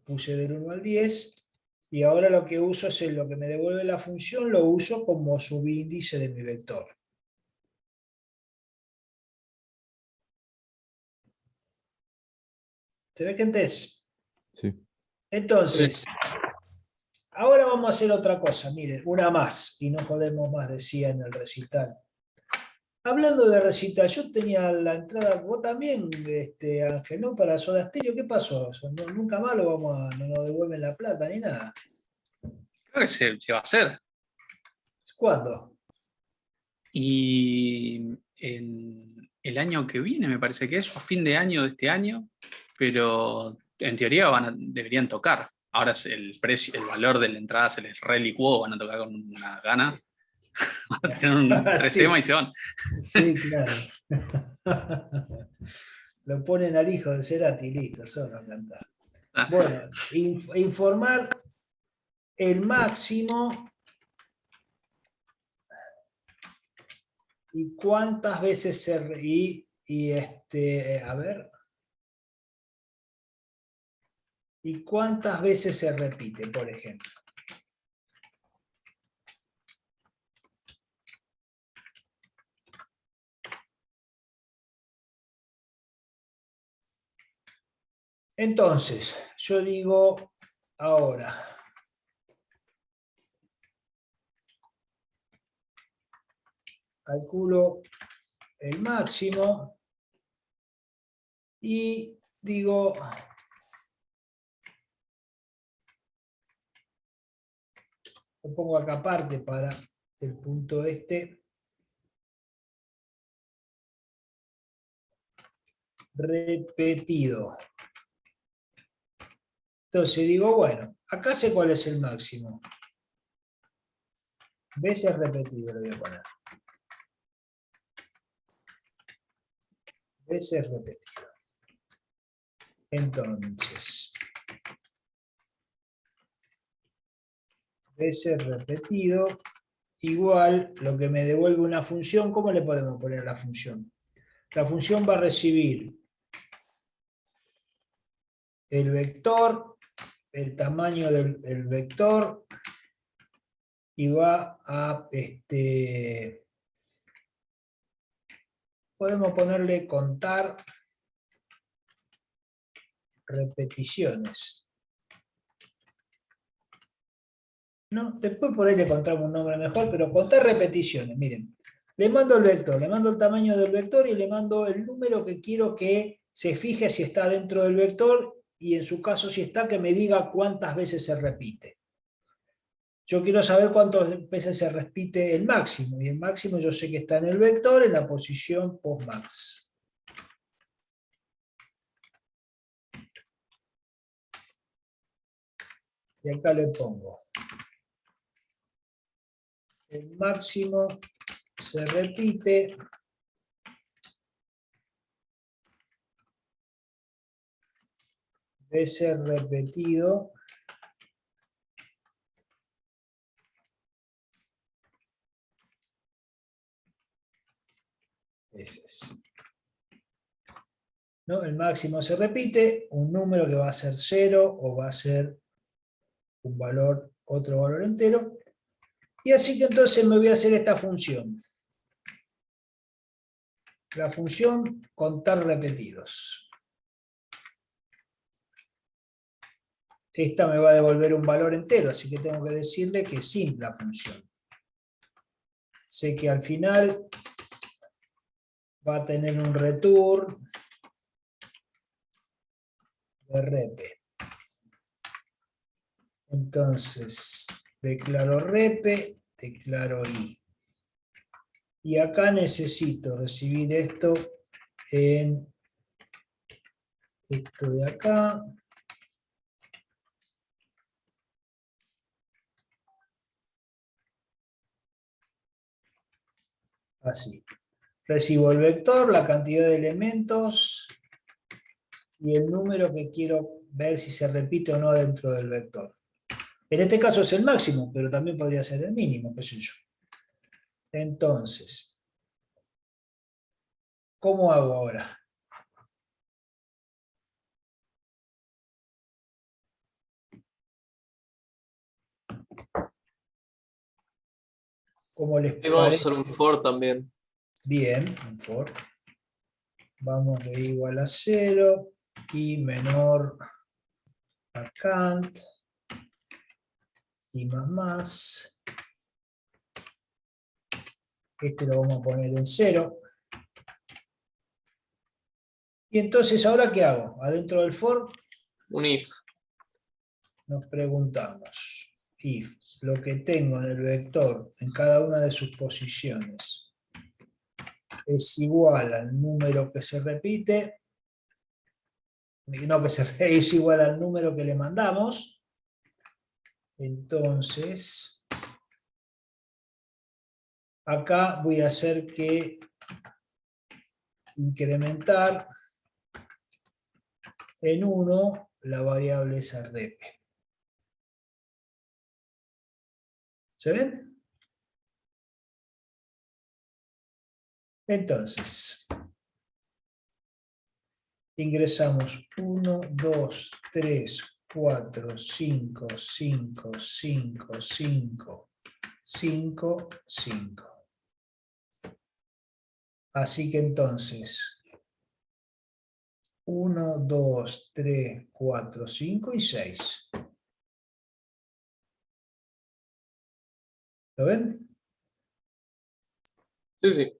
Puse del 1 al 10 y ahora lo que uso es lo que me devuelve la función, lo uso como subíndice de mi vector. ¿Se ve que entendés? Sí. Entonces, ahora vamos a hacer otra cosa, miren, una más, y no podemos más, decía en el recital. Hablando de recital, yo tenía la entrada, vos también, Ángel, ¿no? Para Soda Stereo, ¿qué pasó? Nunca más no nos devuelven la plata ni nada. Creo que se va a hacer. ¿Cuándo? Y en el año que viene, me parece que es, a fin de año de este año, pero en teoría deberían tocar. Ahora el precio, el valor de la entrada se les relicuó, van a tocar con una gana. Van a tener 3 Sí. temas y se van. Sí, claro. Lo ponen al hijo de Cerati, listo, solo a cantar. Ah, Bueno, informar el máximo y cuántas veces a ver. Y cuántas veces se repite, por ejemplo. Entonces, yo digo ahora, calculo el máximo y digo, lo pongo acá aparte para el punto repetido. Entonces digo, bueno, acá sé cuál es el máximo. Veces repetido lo voy a poner. Veces repetido. Entonces, veces repetido igual lo que me devuelve una función. ¿Cómo le podemos poner a la función? La función va a recibir el vector, el tamaño del el vector, y va a, podemos ponerle contar repeticiones. ¿No? Después por ahí le encontramos un nombre mejor, pero contar repeticiones, miren. Le mando el vector, le mando el tamaño del vector y le mando el número que quiero que se fije si está dentro del vector y en su caso si está, que me diga cuántas veces se repite. Yo quiero saber cuántas veces se repite el máximo, y el máximo yo sé que está en el vector en la posición postmax. Y acá le pongo el máximo se repite veces repetido veces. ¿No? El máximo se repite, un número que va a ser 0 o va a ser un valor, otro valor entero. Y así que entonces me voy a hacer esta función. La función contar repetidos. Esta me va a devolver un valor entero, así que tengo que decirle que sí la función. Sé que al final va a tener un return de repe. Entonces, declaro repe, declaro i. Y acá necesito recibir esto en esto de acá. Así. Recibo el vector, la cantidad de elementos y el número que quiero ver si se repite o no dentro del vector. En este caso es el máximo, pero también podría ser el mínimo, qué sé yo. Entonces, ¿cómo hago ahora? ¿Cómo les Y vamos a parece? hacer un for también. Bien, un for. Vamos de igual a 0 y menor a count y más. Este lo vamos a poner en 0. Y entonces, ¿ahora qué hago? Adentro del for Un if. nos preguntamos if lo que tengo en el vector en cada una de sus posiciones es igual al número que se repite, no que es igual al número que le mandamos, entonces acá voy a hacer que incrementar en 1 la variable esa rep. ¿Se ven? Entonces, ingresamos 1, 2, 3, 4, 5, 5, 5, 5, 5, 5. Así que entonces, 1, 2, 3, 4, 5 y 6. ¿Lo ven? Sí, sí.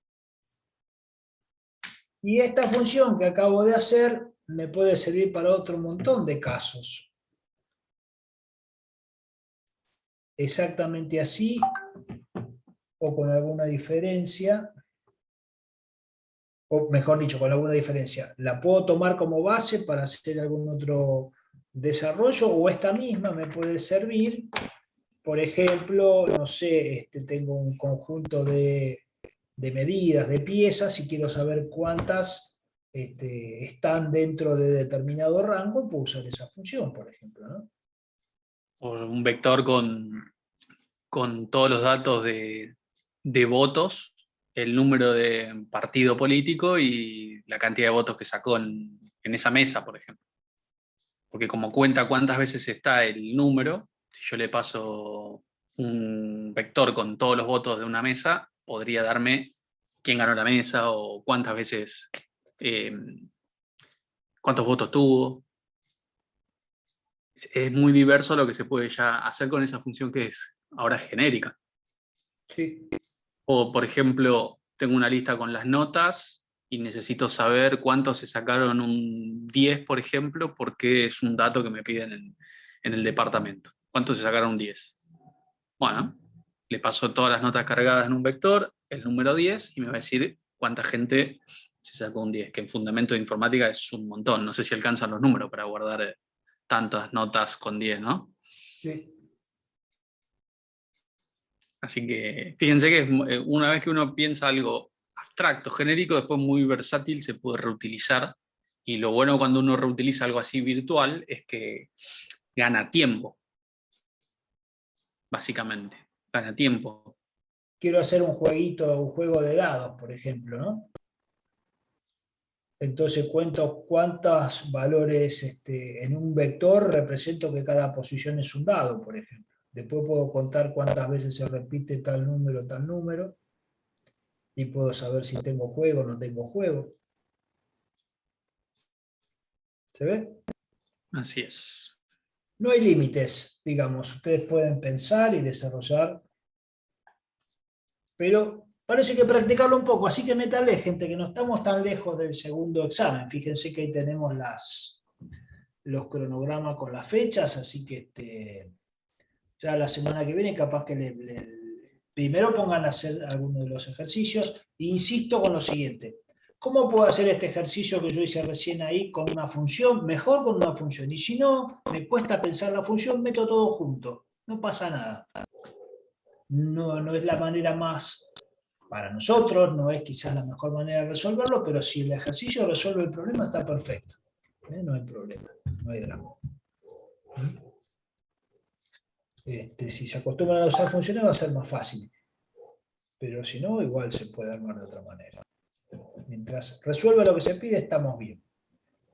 Y esta función que acabo de hacer me puede servir para otro montón de casos. Exactamente así, o con alguna diferencia, o mejor dicho, con alguna diferencia. La puedo tomar como base para hacer algún otro desarrollo, o esta misma me puede servir. Por ejemplo, no sé, tengo un conjunto de medidas, de piezas, y quiero saber cuántas están dentro de determinado rango, puedo usar esa función, por ejemplo, ¿no? O un vector con todos los datos de votos, el número de partido político y la cantidad de votos que sacó en esa mesa, por ejemplo. porque como cuenta cuántas veces está el número, si yo le paso un vector con todos los votos de una mesa, podría darme quién ganó la mesa o cuántas veces, cuántos votos tuvo. Es muy diverso lo que se puede ya hacer con esa función que es ahora genérica. Sí. O, por ejemplo, tengo una lista con las notas y necesito saber cuántos se sacaron un 10, por ejemplo, porque es un dato que me piden en el departamento. ¿Cuántos se sacaron un 10? Bueno, le paso todas las notas cargadas en un vector, el número 10, y me va a decir cuánta gente se sacó un 10, que en fundamento de informática es un montón. No sé si alcanzan los números para guardar tantas notas con 10, ¿no? Sí. Así que fíjense que una vez que uno piensa algo abstracto, genérico, después muy versátil, se puede reutilizar. Y lo bueno cuando uno reutiliza algo así virtual es que gana tiempo, básicamente. Gana tiempo. Quiero hacer un jueguito, un juego de dados, por ejemplo, ¿no? Entonces cuento cuántos valores en un vector represento que cada posición es un dado, por ejemplo. Después puedo contar cuántas veces se repite tal número, y puedo saber si tengo juego o no tengo juego. ¿Se ve? Así es. No hay límites, digamos. Ustedes pueden pensar y desarrollar, pero parece que practicarlo un poco. Así que métale, gente, que no estamos tan lejos del segundo examen. Fíjense que ahí tenemos los cronogramas con las fechas, así que ya la semana que viene capaz que primero pongan a hacer algunos de los ejercicios. E insisto con lo siguiente: ¿cómo puedo hacer este ejercicio que yo hice recién ahí con una función? Mejor con una función. Y si no, me cuesta pensar la función, meto todo junto. No pasa nada. No es la manera más, para nosotros, no es quizás la mejor manera de resolverlo, pero si el ejercicio resuelve el problema, está perfecto. No hay problema, no hay drama. Si se acostumbran a usar funciones va a ser más fácil, pero si no, igual se puede armar de otra manera. Mientras resuelva lo que se pide, estamos bien.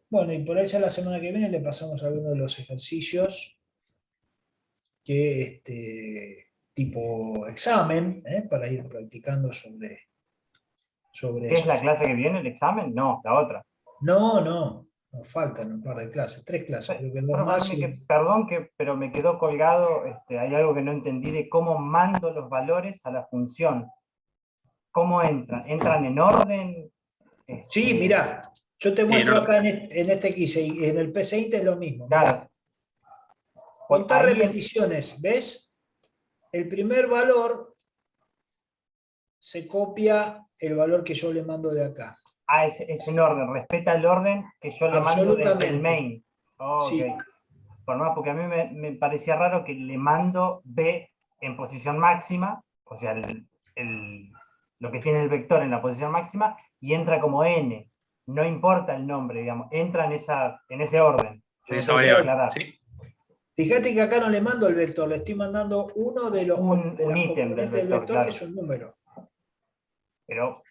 Bueno, y por ahí ya la semana que viene le pasamos algunos de los ejercicios que tipo examen, para ir practicando sobre ¿Qué es la eso. clase que viene, el examen? No, la otra. No, nos faltan un par de clases, 3 clases, creo que 2 más. Perdón, pero me quedó colgado, hay algo que no entendí de cómo mando los valores a la función. ¿Cómo entran? ¿Entran en orden? Sí, mirá, yo te muestro acá en este que hice, y en el PCInt es lo mismo. Claro. Contar repeticiones, ¿ves? El primer valor se copia el valor que yo le mando de acá. Ah, es en orden, respeta el orden que yo le mando del main. Oh, sí. Okay. Por más, porque a mí me parecía raro que le mando B en posición máxima, o sea, lo que tiene el vector en la posición máxima, y entra como N. No importa el nombre, digamos, entra en ese orden. En esa variable, sí. Fíjate que acá no le mando el vector, le estoy mandando uno de los un ítem del vector, claro. Que es un número. Pero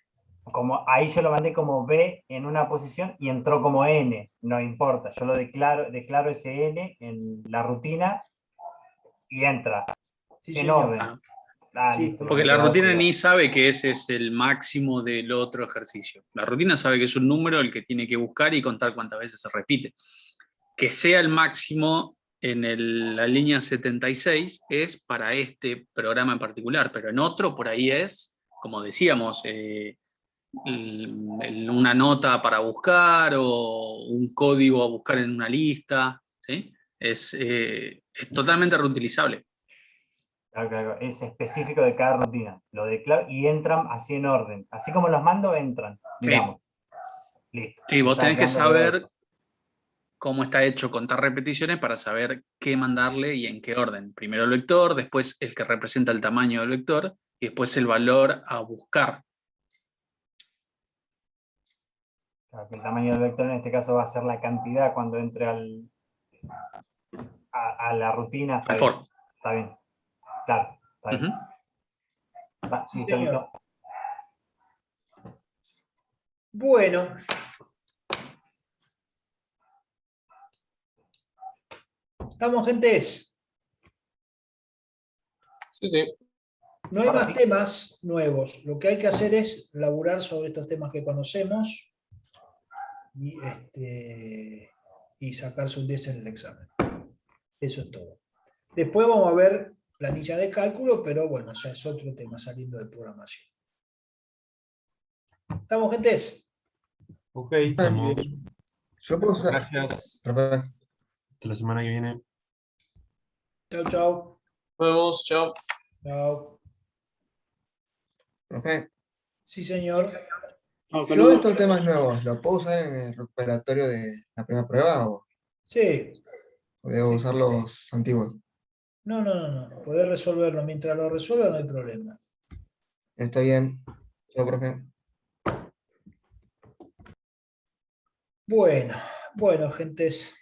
como ahí yo lo mandé como B en una posición y entró como N, no importa, yo lo declaro ese N en la rutina y entra en orden. Sí, porque la rutina ni sabe que ese es el máximo del otro ejercicio. La rutina sabe que es un número el que tiene que buscar y contar cuántas veces se repite. Que sea el máximo en la línea 76 es para este programa en particular, pero en otro por ahí es, como decíamos, una nota para buscar o un código a buscar en una lista, ¿sí? Es totalmente reutilizable. Claro, es específico de cada rutina. Lo declaro y entran así en orden. Así como los mando, entran. Digamos. Sí. Listo. Sí, vos tenés que saber cómo está hecho contar repeticiones para saber qué mandarle y en qué orden. Primero el vector, después el que representa el tamaño del vector y después el valor a buscar. Claro, que el tamaño del vector en este caso va a ser la cantidad cuando entre a la rutina. Al for. Está bien. Claro, está bien. Sí, listo. Bueno. ¿Estamos, gentes? Sí, sí. No hay Ahora más sí. temas nuevos. Lo que hay que hacer es laburar sobre estos temas que conocemos y sacarse un 10 en el examen. Eso es todo. Después vamos a ver planilla de cálculo, pero bueno, ya es otro tema saliendo de programación. ¿Estamos, gentes? Ok, estamos. Yo puedo usar. Gracias. Profe, Hasta la semana que viene. Chau, chau. Nos vemos, chao. Chau. profe, Sí, señor. No, yo saludos. estos temas nuevos, ¿los puedo usar en el recuperatorio de la primera prueba o Sí. debo Sí. usar los antiguos? No. Podés resolverlo. Mientras lo resuelva no hay problema. Está bien. Chao, profe. Bueno, gentes.